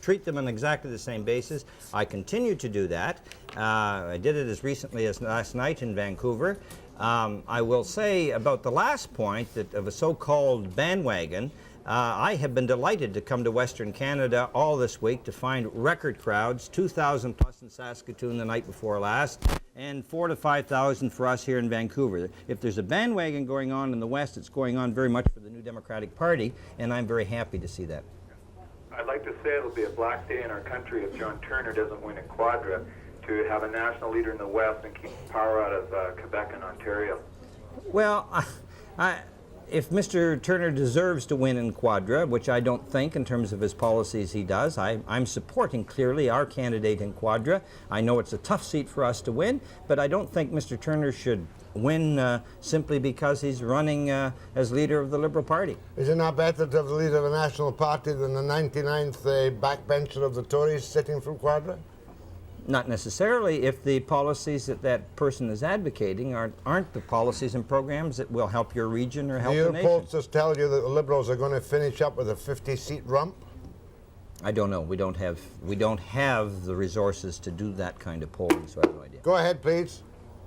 treat them on exactly the same basis. I continue to do that. I did it as recently as last night in Vancouver. I will say about the last point that of a so-called bandwagon, I have been delighted to come to Western Canada all this week to find record crowds, 2,000 plus in Saskatoon the night before last, and 4,000 to 5,000 for us here in Vancouver. If there's a bandwagon going on in the West, it's going on very much for the New Democratic Party, and I'm very happy to see that. I'd like to say it'll be a black day in our country if John Turner doesn't win in Quadra, to have a national leader in the West and keep power out of Quebec and Ontario. Well, if Mr. Turner deserves to win in Quadra, which I don't think in terms of his policies he does, I'm supporting clearly our candidate in Quadra. I know it's a tough seat for us to win, but I don't think Mr. Turner should win simply because he's running as leader of the Liberal Party. Is it not better to have the leader of a national party than the 99th backbencher of the Tories sitting from Quadra? Not necessarily if the policies that that person is advocating aren't the policies and programs that will help your region or help the nation. Do your pollsters tell you that the Liberals are going to finish up with a 50-seat rump? I don't know. We don't have the resources to do that kind of polling, so I have no idea. Go ahead, please.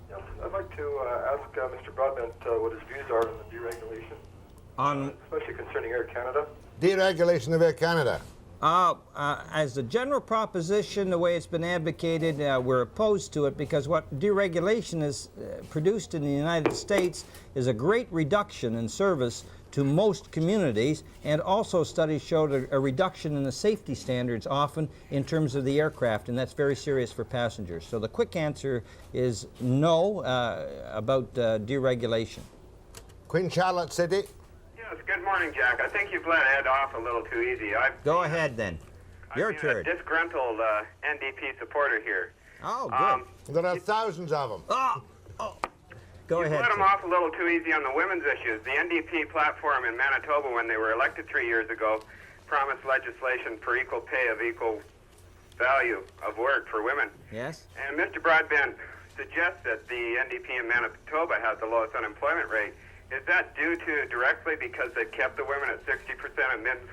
Yes, I'd like to ask Mr. Broadbent what his views are on the deregulation, especially concerning Air Canada. Deregulation of Air Canada. As a general proposition, the way it's been advocated, we're opposed to it because what deregulation is produced in the United States is a great reduction in service to most communities, and also studies showed a reduction in the safety standards often in terms of the aircraft, and that's very serious for passengers. So the quick answer is no about deregulation. Queen Charlotte City. Yes, good morning, Jack. I think you've let Ed off a little too easy. Go ahead, then. Your turn. I'm a disgruntled NDP supporter here. Oh, good. There are thousands of them. Go ahead. You let him off a little too easy on the women's issues. The NDP platform in Manitoba, when they were elected 3 years ago, promised legislation for equal pay of equal value of work for women. Yes. And Mr. Broadbent suggests that the NDP in Manitoba has the lowest unemployment rate. Is that due to directly because they kept the women at 60% of men's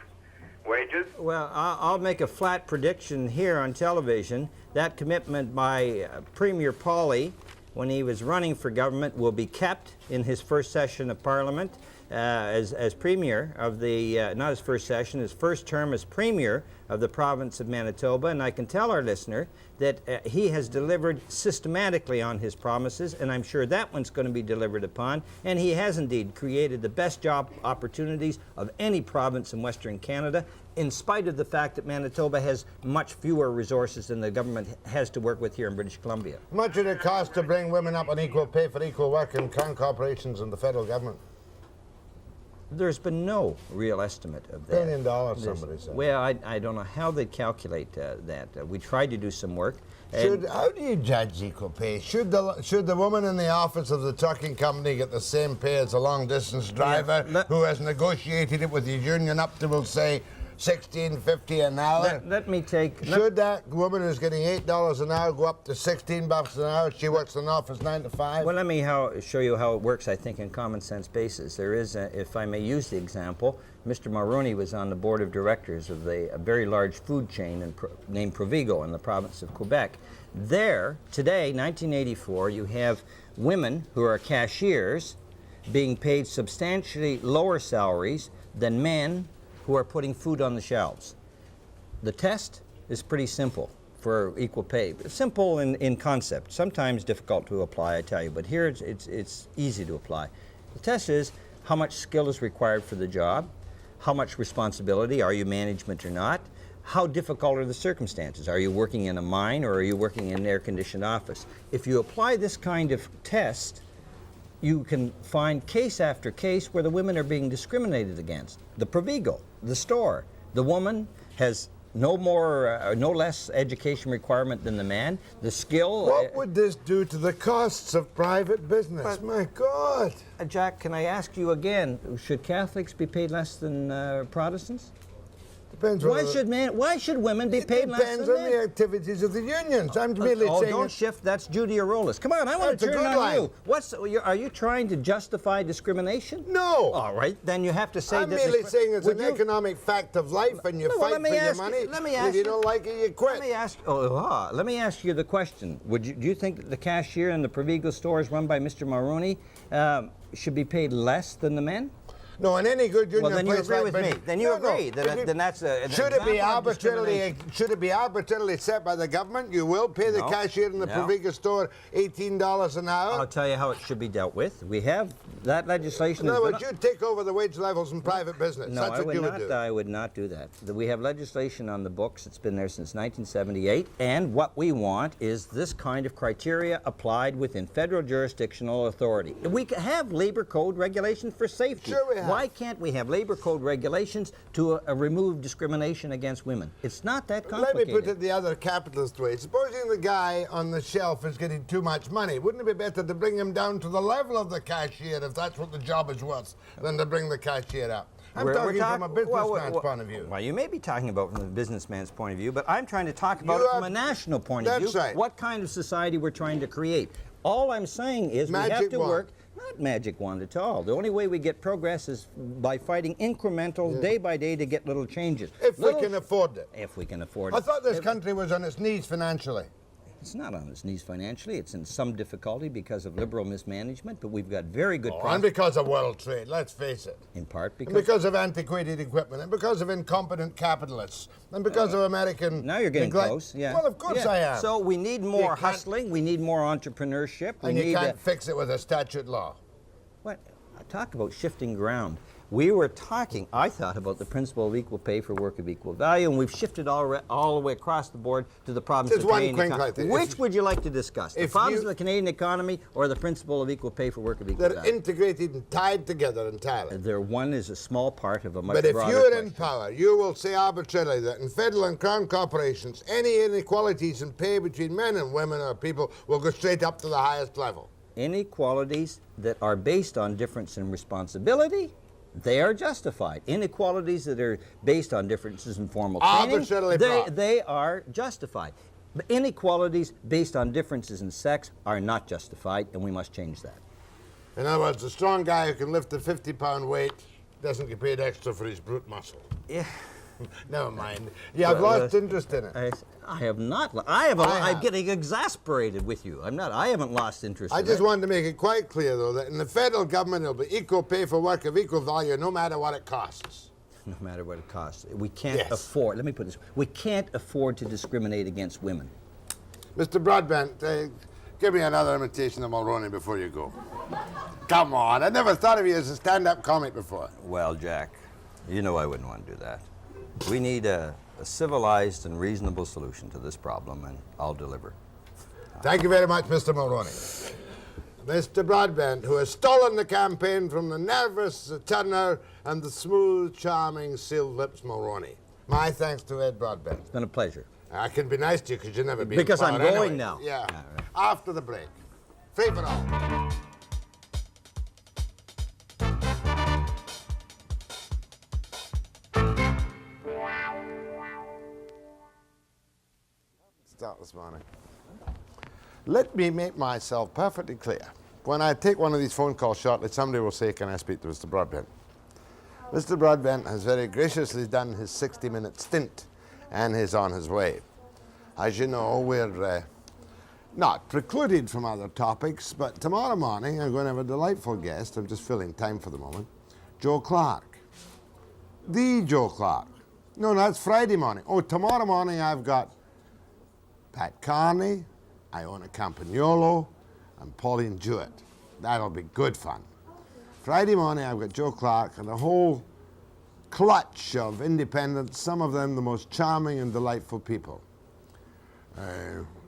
wages? Well, I'll make a flat prediction here on television. That commitment by Premier Pauley, when he was running for government, will be kept in his first session of Parliament as Premier of the, not his first session, his first term as Premier of the province of Manitoba. And I can tell our listener that he has delivered systematically on his promises, and I'm sure that one's going to be delivered upon. And he has indeed created the best job opportunities of any province in Western Canada, in spite of the fact that Manitoba has much fewer resources than the government has to work with here in British Columbia. How much did it cost to bring women up on equal pay for equal work in Crown corporations and the federal government? There's been no real estimate of that. $1 billion, somebody said. Well, I don't know how they calculate that. We tried to do some work. How do you judge equal pay? Should the woman in the office of the trucking company get the same pay as a long-distance driver who has negotiated it with the union up to, we'll say, $16.50 an hour? Let me take... Should that woman who's getting $8 an hour go up to $16 an hour? She works in an office 9 to 5? Well, let me show you how it works, I think, in common sense basis. There is, if I may use the example, Mr. Mulroney was on the board of directors of a very large food chain named Provigo in the province of Quebec. There, today, 1984, you have women who are cashiers being paid substantially lower salaries than men who are putting food on the shelves. The test is pretty simple for equal pay. Simple in concept, sometimes difficult to apply, I tell you, but here it's easy to apply. The test is how much skill is required for the job, how much responsibility, are you management or not, how difficult are the circumstances, are you working in a mine or are you working in an air-conditioned office? If you apply this kind of test, you can find case after case where the women are being discriminated against. The Provigo, the store, the woman has no less education requirement than the man. The skill... What would this do to the costs of private business? My God! Jack, can I ask you again, should Catholics be paid less than Protestants? Depends why should women be paid less than men? It depends on the activities of the unions. I'm merely saying... don't shift. That's Judy Arolas. Come on, I want to turn on you. Are you trying to justify discrimination? No. All right, then you have to say I'm that... merely saying it's an economic fact of life, and you fight for your money. If you don't like it, you quit. Let me ask you the question. Do you think that the cashier in the Provigo stores run by Mr. Mulroney should be paid less than the men? No, in any good union Well, then you place agree like with me. Britain- Then you No, agree. no. Then that's an Should it be example of arbitrarily? discrimination. Should it be arbitrarily set by the government? You will pay the No. cashier in the No. Proviga store $18 an hour. I'll tell you how it should be dealt with. We have that legislation. In has other been- words, you'd take over the wage levels in private business. No, That's I what would you not. would do. I would not do that. We have legislation on the books. It's been there since 1978, and what we want is this kind of criteria applied within federal jurisdictional authority. We have labor code regulations for safety. Sure we have. Why can't we have labor code regulations to remove discrimination against women? It's not that Let me complicated. put it the other capitalist way. Supposing the guy on the shelf is getting too much money, wouldn't it be better to bring him down to the level of the cashier if that's what the job is worth, than to bring the cashier up? I'm talking from a businessman's point of view. Well, you may be talking about from a businessman's point of view, but I'm trying to talk about You it from are- a national point of That's view. right. What kind of society we're trying to create. All I'm saying is we have Magic to wand. work, not magic wand at all. The only way we get progress is by fighting incremental, day by day, to get little changes. If we can afford it. If we can afford it. I thought this If- country was on its knees financially. It's not on its knees financially. It's in some difficulty because of liberal mismanagement, but we've got very good And profit, because of world trade, let's face it. in part And because... because of antiquated equipment, and because of incompetent capitalists, and because of American... Now you're getting neglect. close, yeah. Well, of course Yeah. I am. So we need more can't- hustling, we need more entrepreneurship, we and you need... can't fix it with a statute law. What? I talked about shifting ground. We were talking, I thought, about the principle of equal pay for work of equal value, and we've shifted all the way across the board to the problems There's of the one Canadian quick economy. thing. Which would you like to discuss? The if problems you- of the Canadian economy or the principle of equal pay for work of equal They're value? integrated and tied together entirely. One is a small part of a much But if broader you're question. in power, you will say arbitrarily that in federal and crown corporations, any inequalities in pay between men and women or people will go straight up to the highest level. Inequalities that are based on difference in responsibility, they are justified. Inequalities that are based on differences in formal Arbitrarily training, broad. they are justified. But inequalities based on differences in sex are not justified, and we must change that. In other words, a strong guy who can lift a 50-pound weight doesn't get paid extra for his brute muscle. Yeah. Never mind. Yeah, I've lost interest in it. I have not. I'm getting exasperated with you. I haven't lost interest I in just it. wanted to make it quite clear, though, that in the federal government, it'll be equal pay for work of equal value, no matter what it costs. No matter what it costs. We can't Yes. afford, let me put it this way, we can't afford to discriminate against women. Mr. Broadbent, give me another imitation of Mulroney before you go. Come on, I never thought of you as a stand-up comic before. Well, Jack, you know I wouldn't want to do that. We need a civilized and reasonable solution to this problem, and I'll deliver. Thank you very much, Mr. Mulroney. Mr. Broadbent, who has stolen the campaign from the nervous Turner and the smooth, charming, sealed lips Mulroney. My thanks to Ed Broadbent. It's been a pleasure. I can be nice to you because you've never been Because I'm in power going anyway. now. Yeah. Yeah, right. After the break. Free for all. Start this morning. Let me make myself perfectly clear. When I take one of these phone calls shortly, somebody will say, can I speak to Mr. Broadbent? Mr. Broadbent has very graciously done his 60-minute stint and is on his way. As you know, we're not precluded from other topics, but tomorrow morning I'm going to have a delightful guest. I'm just filling time for the moment. Joe Clark. The Joe Clark. No, that's Friday morning. Oh, tomorrow morning I've got Pat Carney, Iona Campagnolo, and Pauline Jewett. That'll be good fun. Friday morning I've got Joe Clark and a whole clutch of independents, some of them the most charming and delightful people.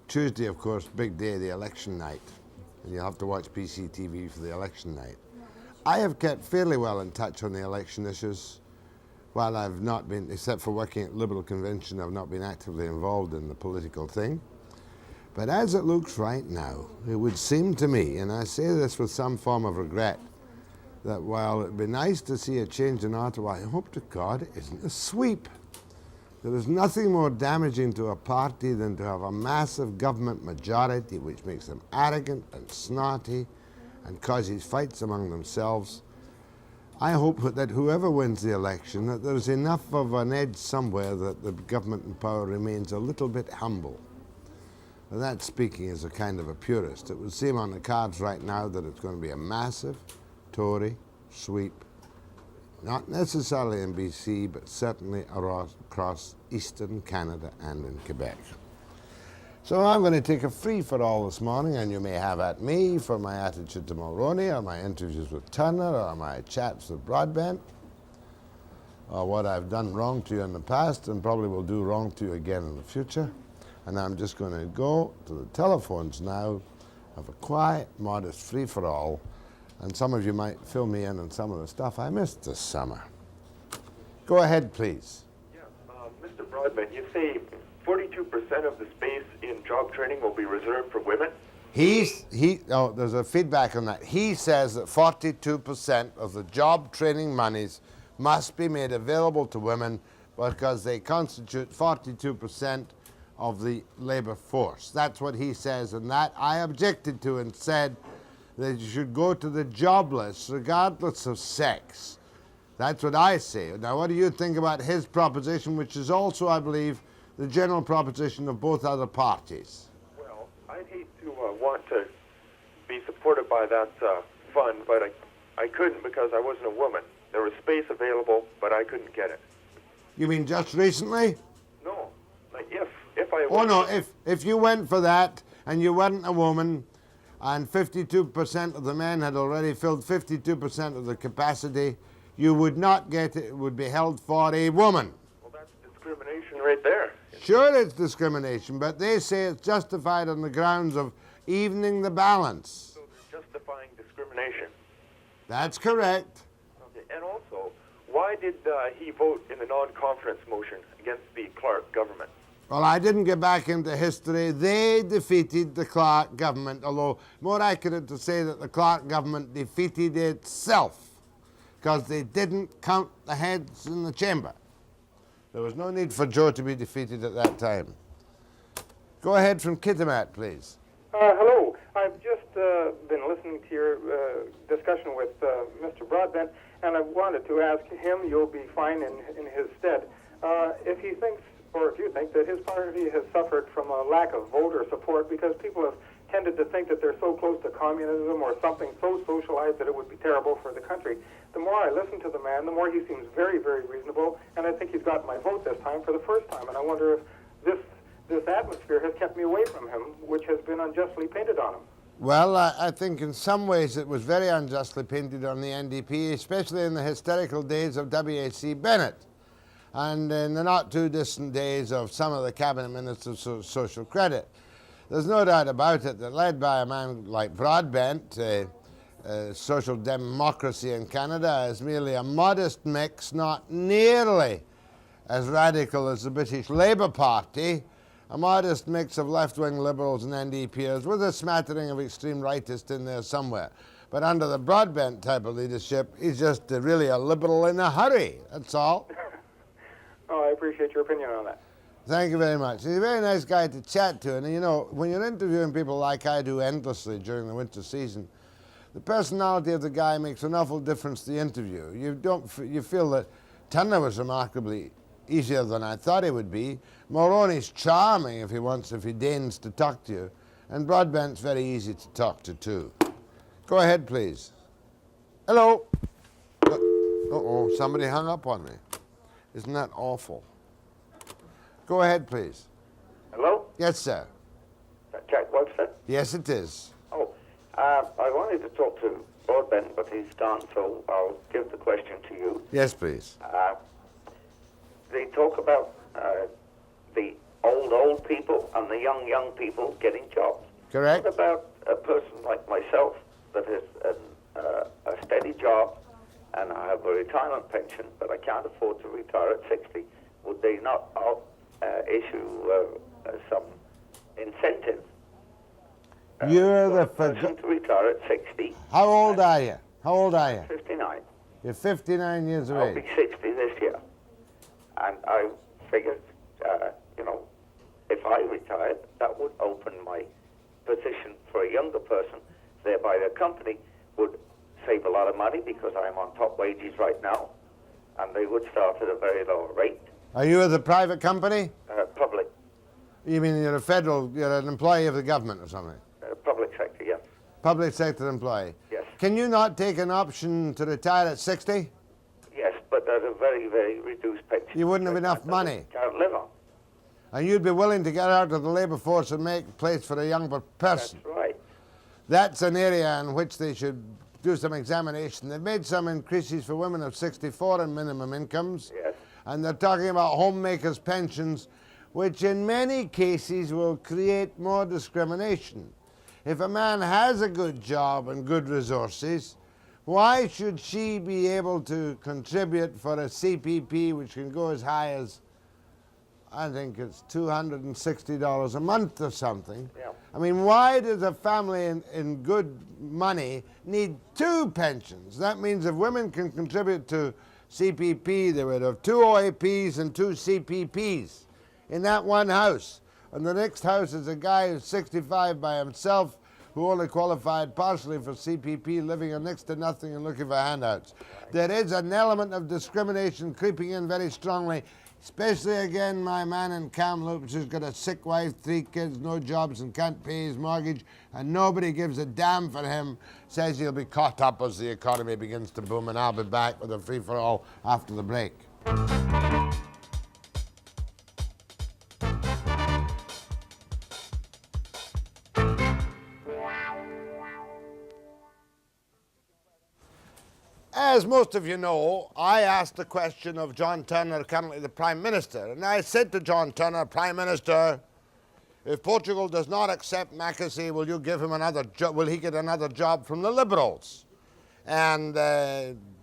Tuesday, of course, big day, the election night. And you'll have to watch PCTV for the election night. I have kept fairly well in touch on the election issues. While I've not been, except for working at Liberal Convention, I've not been actively involved in the political thing. But as it looks right now, it would seem to me, and I say this with some form of regret, that while it'd be nice to see a change in Ottawa, I hope to God it isn't a sweep. There is nothing more damaging to a party than to have a massive government majority which makes them arrogant and snotty and causes fights among themselves. I hope that whoever wins the election, that there's enough of an edge somewhere that the government in power remains a little bit humble. Now, that's speaking as a kind of a purist. It would seem on the cards right now that it's going to be a massive Tory sweep not necessarily in BC, but certainly across eastern Canada and in Quebec. So I'm going to take a free-for-all this morning, and you may have at me for my attitude to Mulroney, or my interviews with Turner, or my chats with Broadbent, or what I've done wrong to you in the past and probably will do wrong to you again in the future. And I'm just going to go to the telephones now, have a quiet, modest free-for-all, and some of you might fill me in on some of the stuff I missed this summer. Go ahead, please. Yeah, Mr. Broadbent, you say 42% of the space in job training will be reserved for women? There's a feedback on that. He says that 42% of the job training monies must be made available to women because they constitute 42% of the labor force. That's what he says, and that I objected to and said that you should go to the job list regardless of sex. That's what I say. Now, what do you think about his proposition, which is also, I believe, the general proposition of both other parties? Well, I'd hate to want to be supported by that fund, but I couldn't because I wasn't a woman. There was space available, but I couldn't get it. You mean just recently? No, like if I was... Oh, no, if you went for that and you weren't a woman and 52% of the men had already filled 52% of the capacity, you would not get it. It would be held for a woman. Well, that's discrimination right there. Sure, it's discrimination, but they say it's justified on the grounds of evening the balance. So they're justifying discrimination. That's correct. Okay, and also, why did he vote in the non-conference motion against the Clark government? Well, I didn't get back into history. They defeated the Clark government, although more accurate to say that the Clark government defeated itself because they didn't count the heads in the chamber. There was no need for Joe to be defeated at that time. Go ahead from Kitimat, please. Hello. I've just been listening to your discussion with Mr. Broadbent, and I wanted to ask him, you'll be fine in his stead, if he thinks, or if you think, that his party has suffered from a lack of voter support because people have tended to think that they're so close to communism or something so socialized that it would be terrible for the country. The more I listen to the man, the more he seems very, very reasonable, and I think he's got my vote this time for the first time, and I wonder if this atmosphere has kept me away from him, which has been unjustly painted on him. Well, I think in some ways it was very unjustly painted on the NDP, especially in the hysterical days of W.A.C. Bennett and in the not-too-distant days of some of the cabinet ministers of social credit. There's no doubt about it that led by a man like Broadbent, social democracy in Canada is merely a modest mix, not nearly as radical as the British Labour Party, a modest mix of left-wing liberals and NDPers with a smattering of extreme rightists in there somewhere. But under the Broadbent type of leadership, he's just really a liberal in a hurry, that's all. Oh, I appreciate your opinion on that. Thank you very much. He's a very nice guy to chat to, and you know, when you're interviewing people like I do endlessly during the winter season, the personality of the guy makes an awful difference to the interview. You feel that Turner was remarkably easier than I thought he would be. Mulroney's charming if he deigns to talk to you, and Broadbent's very easy to talk to too. Go ahead, please. Hello. Uh-oh, somebody hung up on me. Isn't that awful? Go ahead, please. Hello? Yes, sir. Jack Webster? Yes, it is. Oh, I wanted to talk to Broadbent, but he's gone, so I'll give the question to you. Yes, please. They talk about the old people and the young people getting jobs. Correct. What about a person like myself that has a steady job and I have a retirement pension, but I can't afford to retire at 60? Would they not issue some incentive? You're the person to retire at 60. How old are you? How old are you? 59. You're 59 years of I'll age. be 60 this year. And I figured, if I retired, that would open my position for a younger person. Thereby the company would save a lot of money because I'm on top wages right now. And they would start at a very low rate. Are you with a private company? Public. You mean you're an employee of the government or something? Public sector, yes. Public sector employee? Yes. Can you not take an option to retire at 60? Yes, but at a very, very reduced pension. You wouldn't have enough money. Can't live on. And you'd be willing to get out of the labour force and make place for a younger person. That's right. That's an area in which they should do some examination. They've made some increases for women of 64 in minimum incomes. Yes. And they're talking about homemakers' pensions, which in many cases will create more discrimination. If a man has a good job and good resources, why should she be able to contribute for a CPP which can go as high as, I think it's $260 a month or something? Yeah. I mean, why does a family in good money need two pensions? That means if women can contribute to CPP, they would have two OAPs and two CPPs in that one house. And the next house is a guy who's 65 by himself who only qualified partially for CPP, living on next to nothing and looking for handouts. There is an element of discrimination creeping in very strongly, especially again my man in Kamloops who's got a sick wife, 3 kids, no jobs and can't pay his mortgage, and nobody gives a damn for him, says he'll be caught up as the economy begins to boom, and I'll be back with a free-for-all after the break. As most of you know, I asked the question of John Turner, currently the Prime Minister, and I said to John Turner, Prime Minister, if Portugal does not accept Mackesy, will you give him another job? Will he get another job from the Liberals? And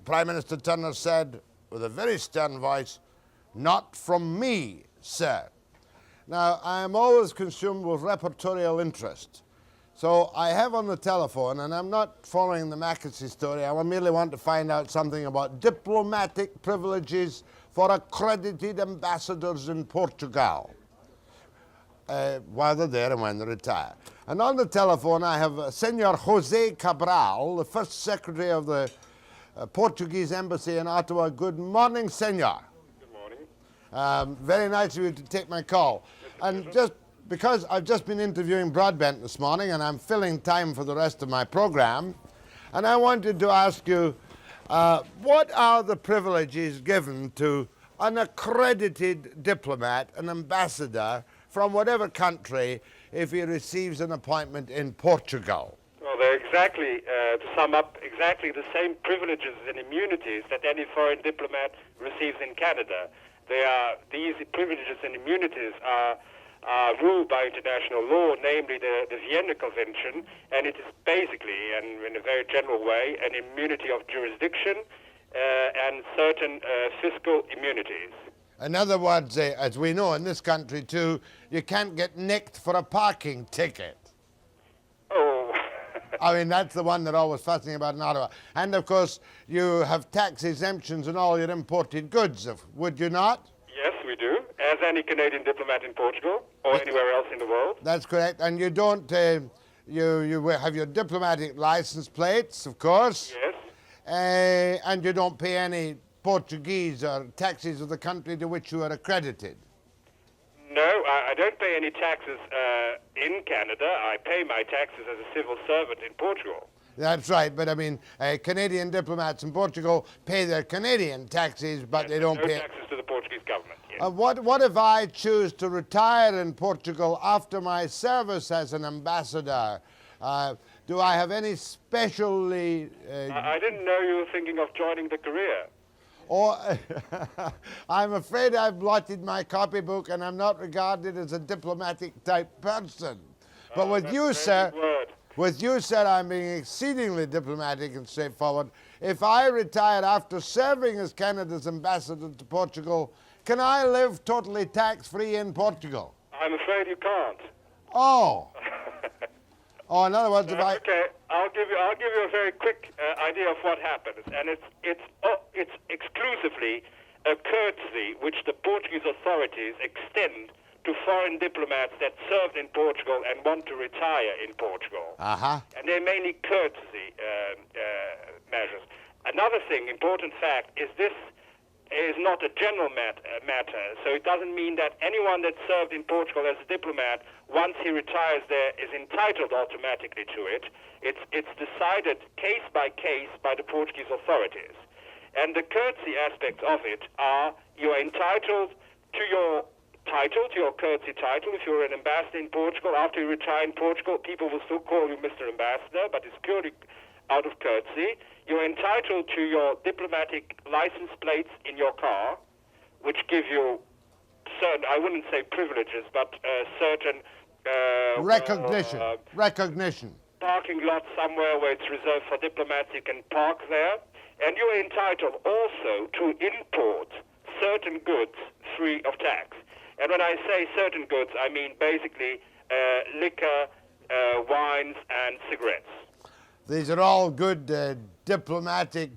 Prime Minister Turner said, with a very stern voice, not from me, sir. Now, I am always consumed with repertorial interest. So I have on the telephone, and I'm not following the Mackesy story, I merely want to find out something about diplomatic privileges for accredited ambassadors in Portugal, while they're there and when they retire. And on the telephone I have Senor Jose Cabral, the first secretary of the Portuguese Embassy in Ottawa. Good morning, Senor. Good morning. Very nice of you to take my call. And just because I've just been interviewing Broadbent this morning and I'm filling time for the rest of my program, and I wanted to ask you, what are the privileges given to an accredited diplomat, an ambassador from whatever country, if he receives an appointment in Portugal? Well, they're exactly, to sum up, exactly the same privileges and immunities that any foreign diplomat receives in Canada. These privileges and immunities are ruled by international law, namely the Vienna Convention, and it is basically, and in a very general way, an immunity of jurisdiction and certain fiscal immunities. In other words, as we know in this country too, you can't get nicked for a parking ticket. Oh. I mean, that's the one they're always fussing about in Ottawa. And of course, you have tax exemptions on all your imported goods, would you not? Yes, we do, as any Canadian diplomat in Portugal or anywhere else in the world. That's correct. And you don't, you have your diplomatic license plates, of course. Yes. And you don't pay any Portuguese or taxes of the country to which you are accredited. No, I don't pay any taxes in Canada. I pay my taxes as a civil servant in Portugal. That's right, but I mean, Canadian diplomats in Portugal pay their Canadian taxes, but they don't pay... No taxes to the Portuguese government, yes. What if I choose to retire in Portugal after my service as an ambassador? Do I have any specially... I didn't know you were thinking of joining the career. Or I'm afraid I've blotted my copybook and I'm not regarded as a diplomatic type person. But with you, sir... With you, sir, I'm being exceedingly diplomatic and straightforward. If I retire after serving as Canada's ambassador to Portugal, can I live totally tax-free in Portugal? I'm afraid you can't. Oh. Oh, in other words, if I... Okay, I'll give you a very quick idea of what happens, and it's exclusively a courtesy which the Portuguese authorities extend to foreign diplomats that served in Portugal and want to retire in Portugal. Uh-huh. And they're mainly courtesy measures. Another thing, important fact, is this is not a general matter, so it doesn't mean that anyone that served in Portugal as a diplomat, once he retires there, is entitled automatically to it. It's decided case by case by the Portuguese authorities. And the courtesy aspects of it are you're entitled to your title, to your courtesy title. If you're an ambassador in Portugal, after you retire in Portugal, people will still call you Mr. Ambassador, but it's purely out of courtesy. You're entitled to your diplomatic license plates in your car, which give you certain, I wouldn't say privileges, but certain... recognition. Recognition. Parking lot somewhere where it's reserved for diplomatic and park there. And you're entitled also to import certain goods free of tax. And when I say certain goods, I mean basically liquor, wines, and cigarettes. These are all good diplomatic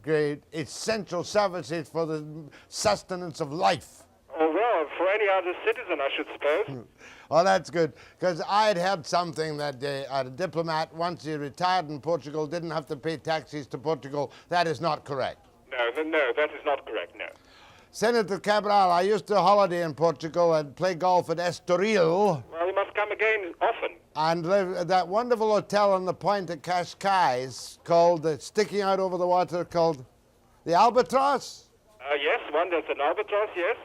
essential services for the sustenance of life. Oh, well, for any other citizen, I should suppose. Well, that's good, because I had heard something that a diplomat, once he retired in Portugal, didn't have to pay taxes to Portugal. That is not correct. No, that is not correct, no. Senator Cabral, I used to holiday in Portugal and play golf at Estoril. Well, you must come again often. And live at that wonderful hotel on the point at Cascais called, sticking out over the water, called the Albatross. Yes, there's an Albatross, yes.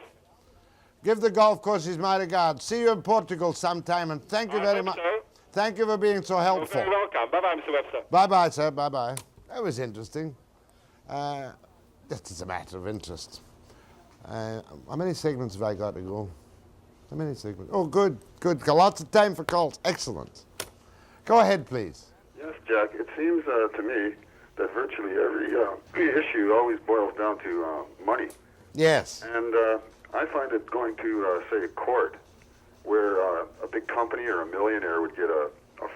Give the golf courses my regards. See you in Portugal sometime, and thank you very much. So. Thank you for being so helpful. You're very welcome. Bye-bye, Mr. Webster. Bye-bye, sir. Bye-bye. That was interesting. Just as a matter of interest. How many segments have I got to go? How many segments? Oh, good. Got lots of time for calls. Excellent. Go ahead, please. Yes, Jack. It seems to me that virtually every issue always boils down to money. Yes. And I find it going to, say, a court where a big company or a millionaire would get a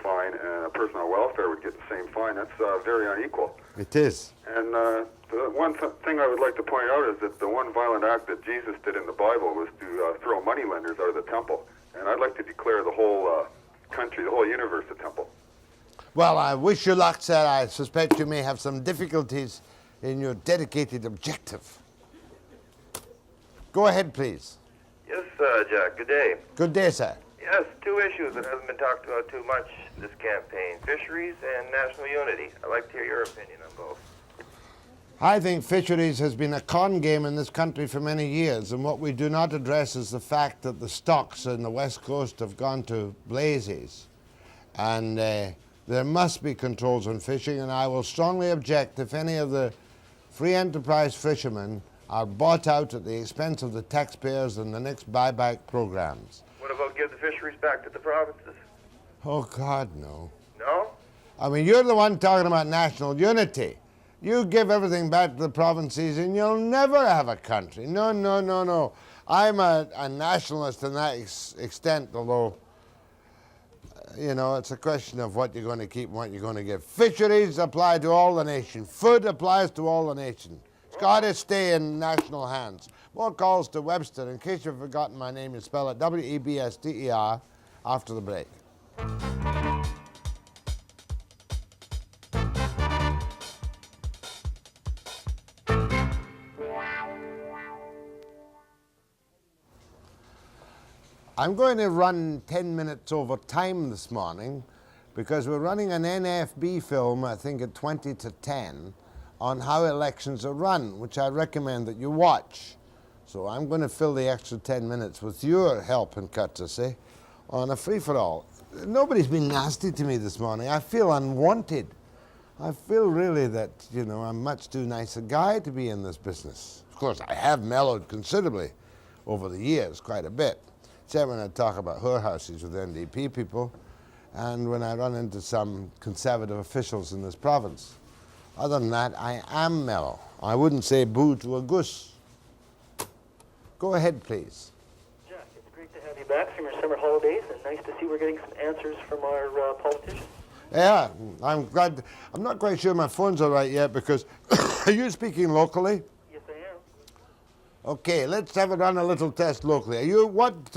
fine and a person on welfare would get the same fine. That's very unequal. It is. And the one thing I would like to point out is that the one violent act that Jesus did in the Bible was to throw moneylenders out of the temple. And I'd like to declare the whole country, the whole universe, a temple. Well, I wish you luck, sir. I suspect you may have some difficulties in your dedicated objective. Go ahead, please. Yes, Jack. Good day. Good day, sir. Yes, two issues that haven't been talked about too much this campaign, fisheries and national unity. I'd like to hear your opinion on both. I think fisheries has been a con game in this country for many years, and what we do not address is the fact that the stocks in the West Coast have gone to blazes. And there must be controls on fishing, and I will strongly object if any of the free enterprise fishermen are bought out at the expense of the taxpayers in the next buyback programs. What about give the fisheries back to the provinces? Oh, God, no. No? I mean, you're the one talking about national unity. You give everything back to the provinces and you'll never have a country. No, no, no, no. I'm a nationalist to that extent, although, you know, it's a question of what you're going to keep and what you're going to give. Fisheries apply to all the nation. Food applies to all the nation. It's got to stay in national hands. More calls to Webster. In case you've forgotten my name, you spell it W-E-B-S-T-E-R after the break. I'm going to run 10 minutes over time this morning because we're running an NFB film, I think at 20 to 10, on how elections are run, which I recommend that you watch. So I'm going to fill the extra 10 minutes with your help and courtesy on a free-for-all. Nobody's been nasty to me this morning. I feel unwanted. I feel really that, you know, I'm much too nice a guy to be in this business. Of course, I have mellowed considerably over the years, quite a bit. Except when I talk about whorehouses with NDP people and when I run into some conservative officials in this province. Other than that, I am mellow. I wouldn't say boo to a goose. Go ahead, please. Jack, it's great to have you back from your summer holidays, and nice to see we're getting some answers from our politicians. Yeah, I'm glad. I'm not quite sure my phone's all right yet because are you speaking locally? Yes, I am. Okay, let's have it run a little test locally. Are you, what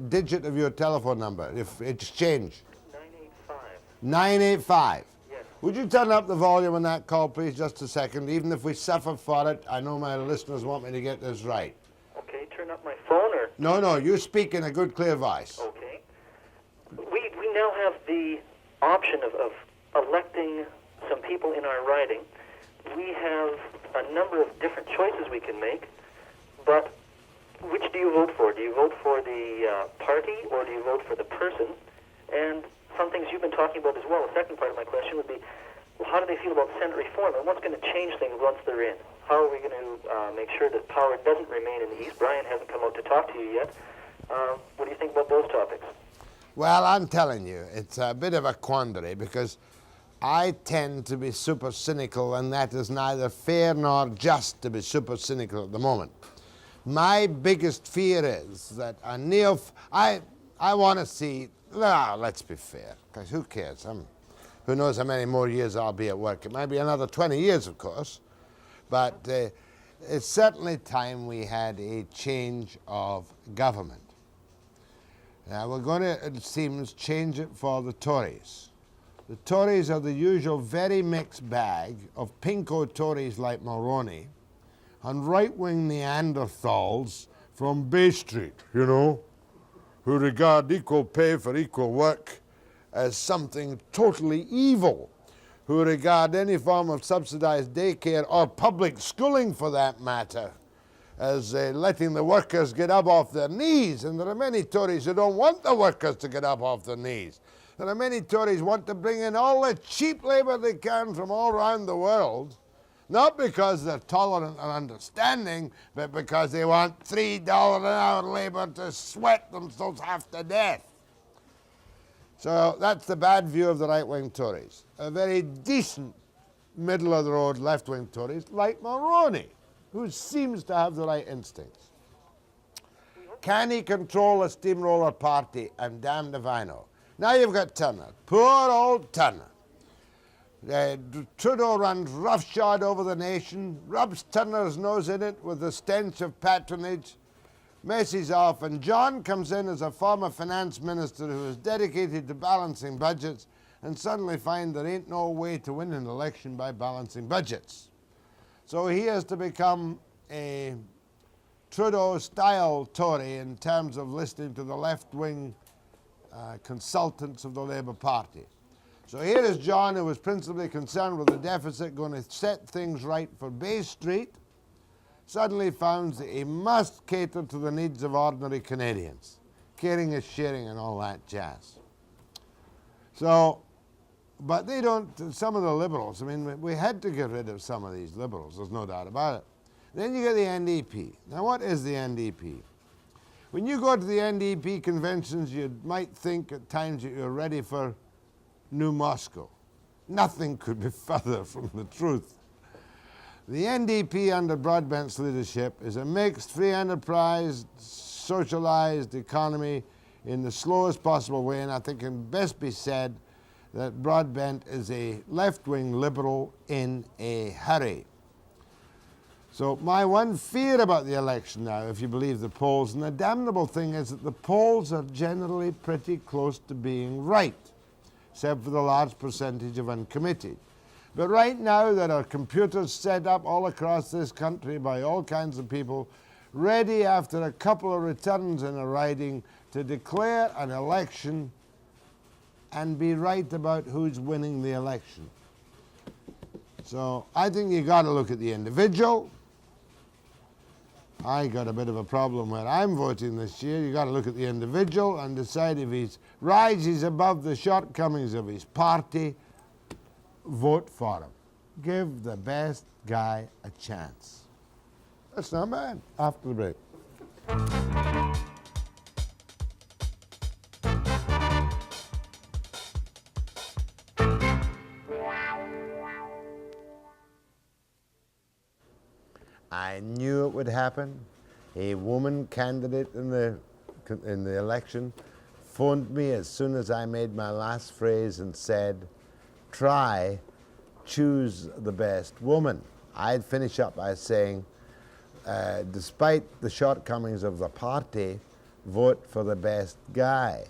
digit of your telephone number, if it's changed? 985. 985. Yes. Would you turn up the volume on that call, please, just a second? Even if we suffer for it, I know my listeners want me to get this right. Okay, turn up my phone or? No, you speak in a good, clear voice. Okay. We now have the option of electing some people in our riding. We have a number of different choices we can make, but which do you vote for? Do you vote for the party, or do you vote for the person? And some things you've been talking about as well. The second part of my question would be, well, how do they feel about Senate reform, and what's going to change things once they're in? How are we going to make sure that power doesn't remain in the East? Brian hasn't come out to talk to you yet. What do you think about those topics? Well, I'm telling you, it's a bit of a quandary because I tend to be super cynical, and that is neither fair nor just to be super cynical at the moment. My biggest fear is that I want to see, let's be fair, because who cares? Who knows how many more years I'll be at work. It might be another 20 years, of course, but it's certainly time we had a change of government. Now, we're going to, it seems, change it for the Tories. The Tories are the usual very mixed bag of pinko Tories like Mulroney and right-wing Neanderthals from Bay Street, you know, who regard equal pay for equal work as something totally evil, who regard any form of subsidized daycare or public schooling, for that matter, as letting the workers get up off their knees. And there are many Tories who don't want the workers to get up off their knees. There are many Tories who want to bring in all the cheap labor they can from all around the world, not because they're tolerant and understanding, but because they want $3 an hour labor to sweat themselves half to death. So that's the bad view of the right-wing Tories. A very decent middle-of-the-road left-wing Tories like Mulroney, who seems to have the right instincts. Can he control a steamroller party? I'm damned if I know. Now you've got Turner, poor old Turner. Trudeau runs roughshod over the nation, rubs Turner's nose in it with the stench of patronage, messes off, and John comes in as a former finance minister who is dedicated to balancing budgets and suddenly finds there ain't no way to win an election by balancing budgets. So he has to become a Trudeau-style Tory in terms of listening to the left-wing consultants of the Labour Party. So here is John, who was principally concerned with the deficit, going to set things right for Bay Street, suddenly finds that he must cater to the needs of ordinary Canadians. Caring is sharing and all that jazz. So, but they don't, some of the Liberals, I mean, we had to get rid of some of these Liberals, there's no doubt about it. Then you get the NDP. Now what is the NDP? When you go to the NDP conventions, you might think at times that you're ready for New Moscow. Nothing could be further from the truth. The NDP under Broadbent's leadership is a mixed, free enterprise, socialized economy in the slowest possible way, and I think it can best be said that Broadbent is a left-wing liberal in a hurry. So my one fear about the election now, if you believe the polls, and the damnable thing is that the polls are generally pretty close to being right, except for the large percentage of uncommitted. But right now there are computers set up all across this country by all kinds of people, ready after a couple of returns in a riding to declare an election and be right about who's winning the election. So I think you got to look at the individual. I got a bit of a problem where I'm voting this year. You got to look at the individual and decide if he rises above the shortcomings of his party. Vote for him. Give the best guy a chance. That's not bad. After the break. I knew it would happen. A woman candidate in the election phoned me as soon as I made my last phrase and said, try, choose the best woman. I'd finish up by saying, despite the shortcomings of the party, vote for the best guy.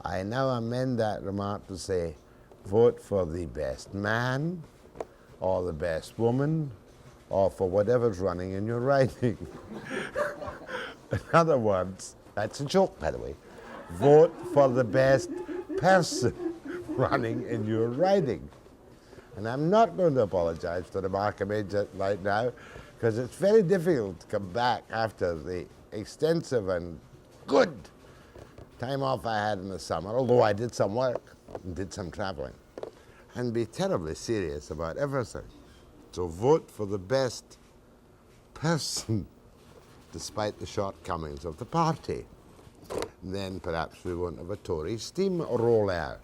I now amend that remark to say, vote for the best man, or the best woman, or for whatever's running in your riding. In other words, that's a joke, by the way. Vote for the best person running in your riding. And I'm not going to apologize for the remark I made just right now, because it's very difficult to come back after the extensive and good time off I had in the summer, although I did some work and did some traveling, and be terribly serious about everything. So vote for the best person, despite the shortcomings of the party. And then perhaps we won't have a Tory steamroller.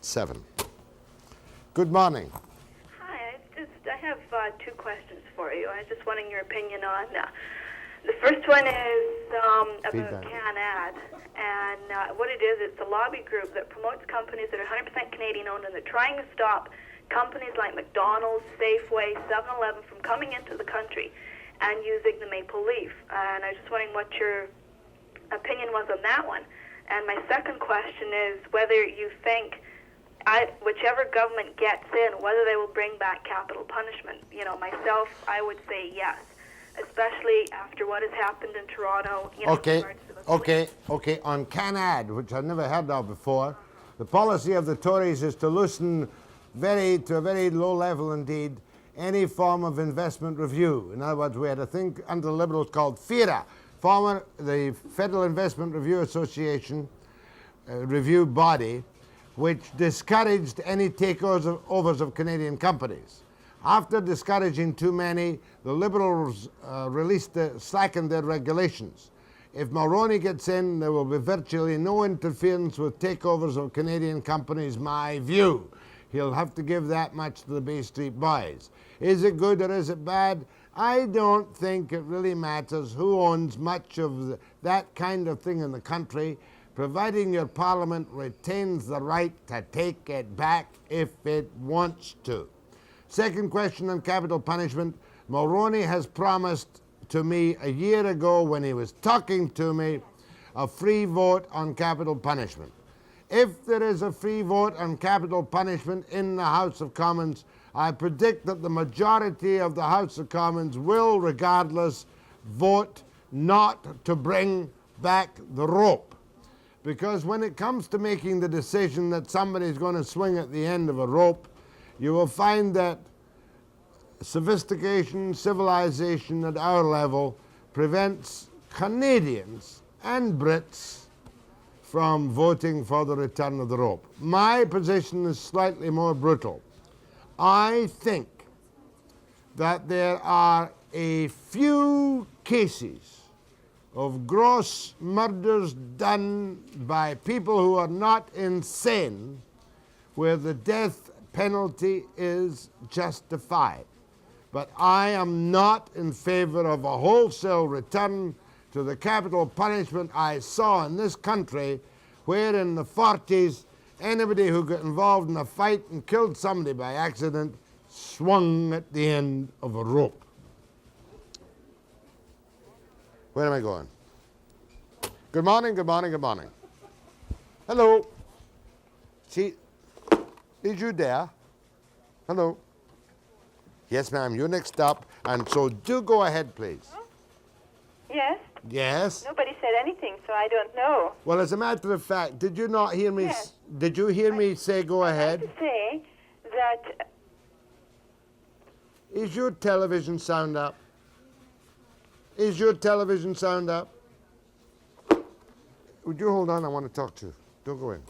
7. Good morning. Hi, I have 2 questions for you. I was just wanting your opinion on. The first one is about CanAd, and what it is, it's a lobby group that promotes companies that are 100% Canadian-owned, and they're trying to stop companies like McDonald's, Safeway, 7-Eleven from coming into the country and using the maple leaf. And I was just wondering what your opinion was on that one. And my second question is whether you think whichever government gets in, whether they will bring back capital punishment. You know, myself, I would say yes, especially after what has happened in Toronto. You know, Okay. On CanAd, which I've never heard of before, the policy of the Tories is to loosen to a very low level indeed any form of investment review. In other words, we had a thing under the Liberals called FIRA, the Federal Investment Review Association review body, which discouraged any takeovers of Canadian companies. After discouraging too many, the Liberals slackened their regulations. If Mulroney gets in, there will be virtually no interference with takeovers of Canadian companies, my view. He'll have to give that much to the Bay Street Boys. Is it good or is it bad? I don't think it really matters who owns much of that kind of thing in the country, providing your parliament retains the right to take it back if it wants to. Second question on capital punishment. Mulroney has promised to me a year ago when he was talking to me a free vote on capital punishment. If there is a free vote on capital punishment in the House of Commons, I predict that the majority of the House of Commons will, regardless, vote not to bring back the rope. Because when it comes to making the decision that somebody's going to swing at the end of a rope, you will find that sophistication, civilization at our level prevents Canadians and Brits from voting for the return of the rope. My position is slightly more brutal. I think that there are a few cases of gross murders done by people who are not insane where the death penalty is justified. But I am not in favor of a wholesale return to the capital punishment I saw in this country, where in the 40s, anybody who got involved in a fight and killed somebody by accident swung at the end of a rope. Where am I going? Good morning, good morning, good morning. Hello. See, is you there? Hello. Yes, ma'am, you're next up, and so do go ahead, please. Yes? Yes? Nobody said anything, so I don't know. Well, as a matter of fact, did you not hear me? Yes. Did you hear me say go ahead? To say that... Is your television sound up? Is your television sound up? Would you hold on? I want to talk to you. Don't go in.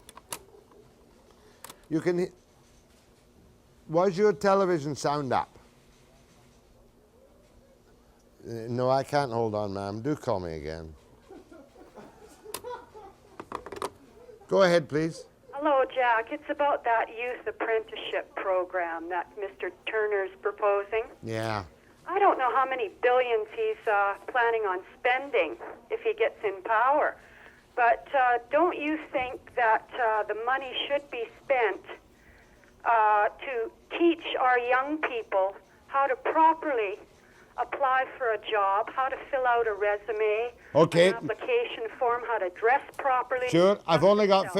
You can hear... Was your television sound up? No, I can't hold on, ma'am. Do call me again. Go ahead, please. Hello, Jack. It's about that youth apprenticeship program that Mr. Turner's proposing. Yeah. I don't know how many billions he's planning on spending if he gets in power. But don't you think that the money should be spent to teach our young people how to properly apply for a job, how to fill out a resume, okay, an application form, how to dress properly? Sure. I've only got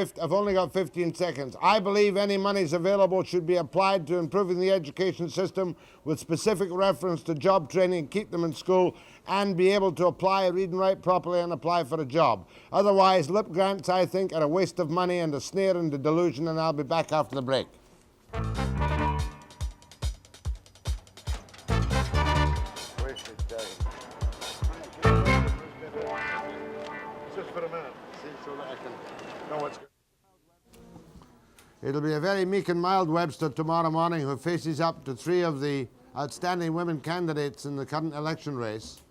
15 seconds. I believe any monies available should be applied to improving the education system with specific reference to job training, keep them in school, and be able to apply, read and write properly, and apply for a job. Otherwise, lip grants, I think, are a waste of money and a snare and a delusion, and I'll be back after the break. Just for a minute, see, so that I can know what's going on. It'll be a very meek and mild Webster tomorrow morning who faces up to 3 of the outstanding women candidates in the current election race.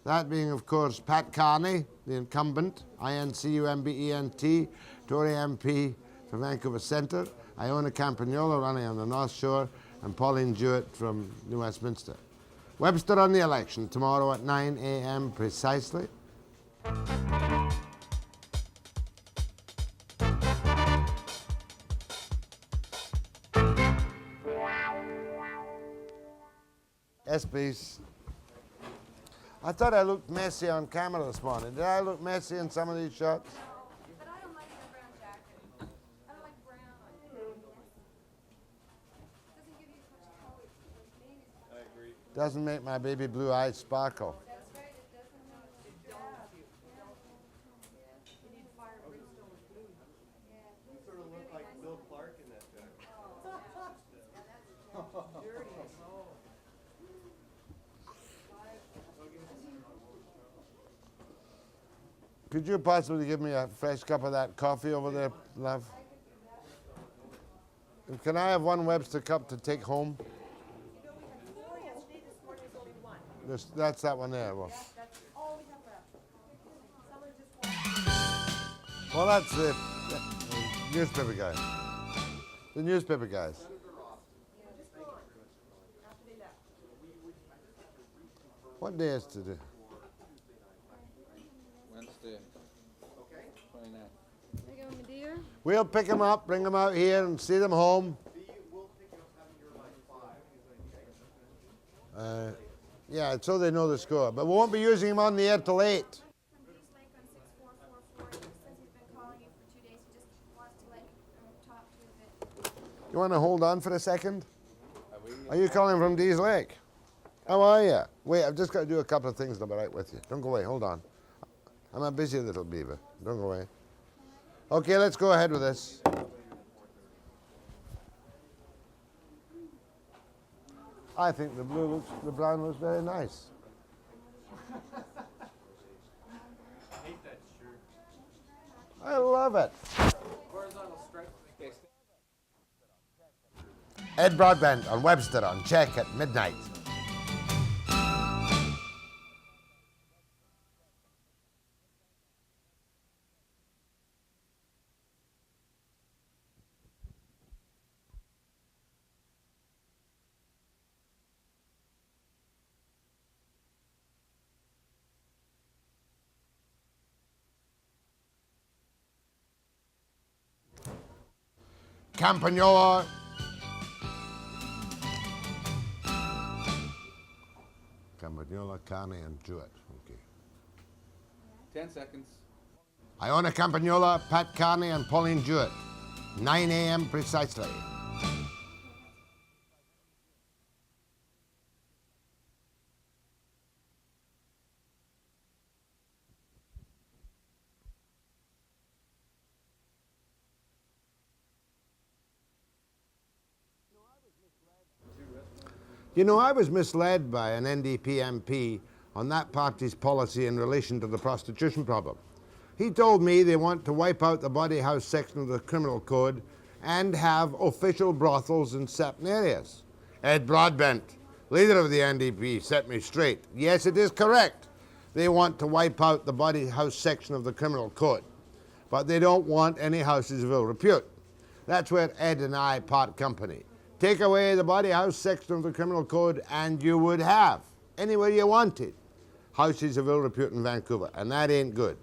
That being, of course, Pat Carney, the incumbent, INCUMBENT, Tory MP for Vancouver Centre, Iona Campagnola running on the North Shore, and Pauline Jewett from New Westminster. Webster on the election tomorrow at 9 a.m. precisely. Yes, please. I thought I looked messy on camera this morning. Did I look messy in some of these shots? But I don't like your brown jacket. I don't like brown on you. Doesn't give you as much color. I agree. Doesn't make my baby blue eyes sparkle. That's right, it doesn't. It don't. You need fire brimstone with blue. Yeah. You sort of look like Bill Clark in that jacket. Dirty. Could you possibly give me a fresh cup of that coffee over there, love? And can I have one Webster cup to take home? That's that one there. Well, that's the newspaper guy. The newspaper guys. What day is today? Wednesday. Okay. 29. There you go, my dear. We'll pick them up, bring them out here, and see them home. Yeah, so they know the score. But we won't be using him on the air till 8. You want to hold on for a second? Are you calling from Dees Lake? How are you? Wait, I've just got to do a couple of things and I'll be right with you. Don't go away, hold on. I'm a busy little beaver. Don't go away. Okay, let's go ahead with this. I think the brown looks very nice. I hate that shirt. I love it. Horizontal stripe. Ed Broadbent on Webster on Check at midnight. Campagnola. Campagnola, Carney, and Jewett. Okay. 10 seconds. Iona Campagnola, Pat Carney, and Pauline Jewett. 9 a.m. precisely. You know, I was misled by an NDP MP on that party's policy in relation to the prostitution problem. He told me they want to wipe out the body house section of the criminal code and have official brothels in certain areas. Ed Broadbent, leader of the NDP, set me straight. Yes, it is correct. They want to wipe out the body house section of the criminal code, but they don't want any houses of ill repute. That's where Ed and I part company. Take away the body house section of the criminal code and you would have, anywhere you wanted, houses of ill repute in Vancouver, and that ain't good.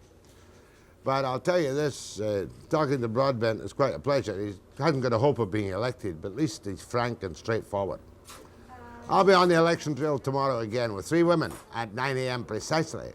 But I'll tell you this, talking to Broadbent is quite a pleasure. He hasn't got a hope of being elected, but at least he's frank and straightforward. I'll be on the election trail tomorrow again with 3 women at 9 a.m. precisely.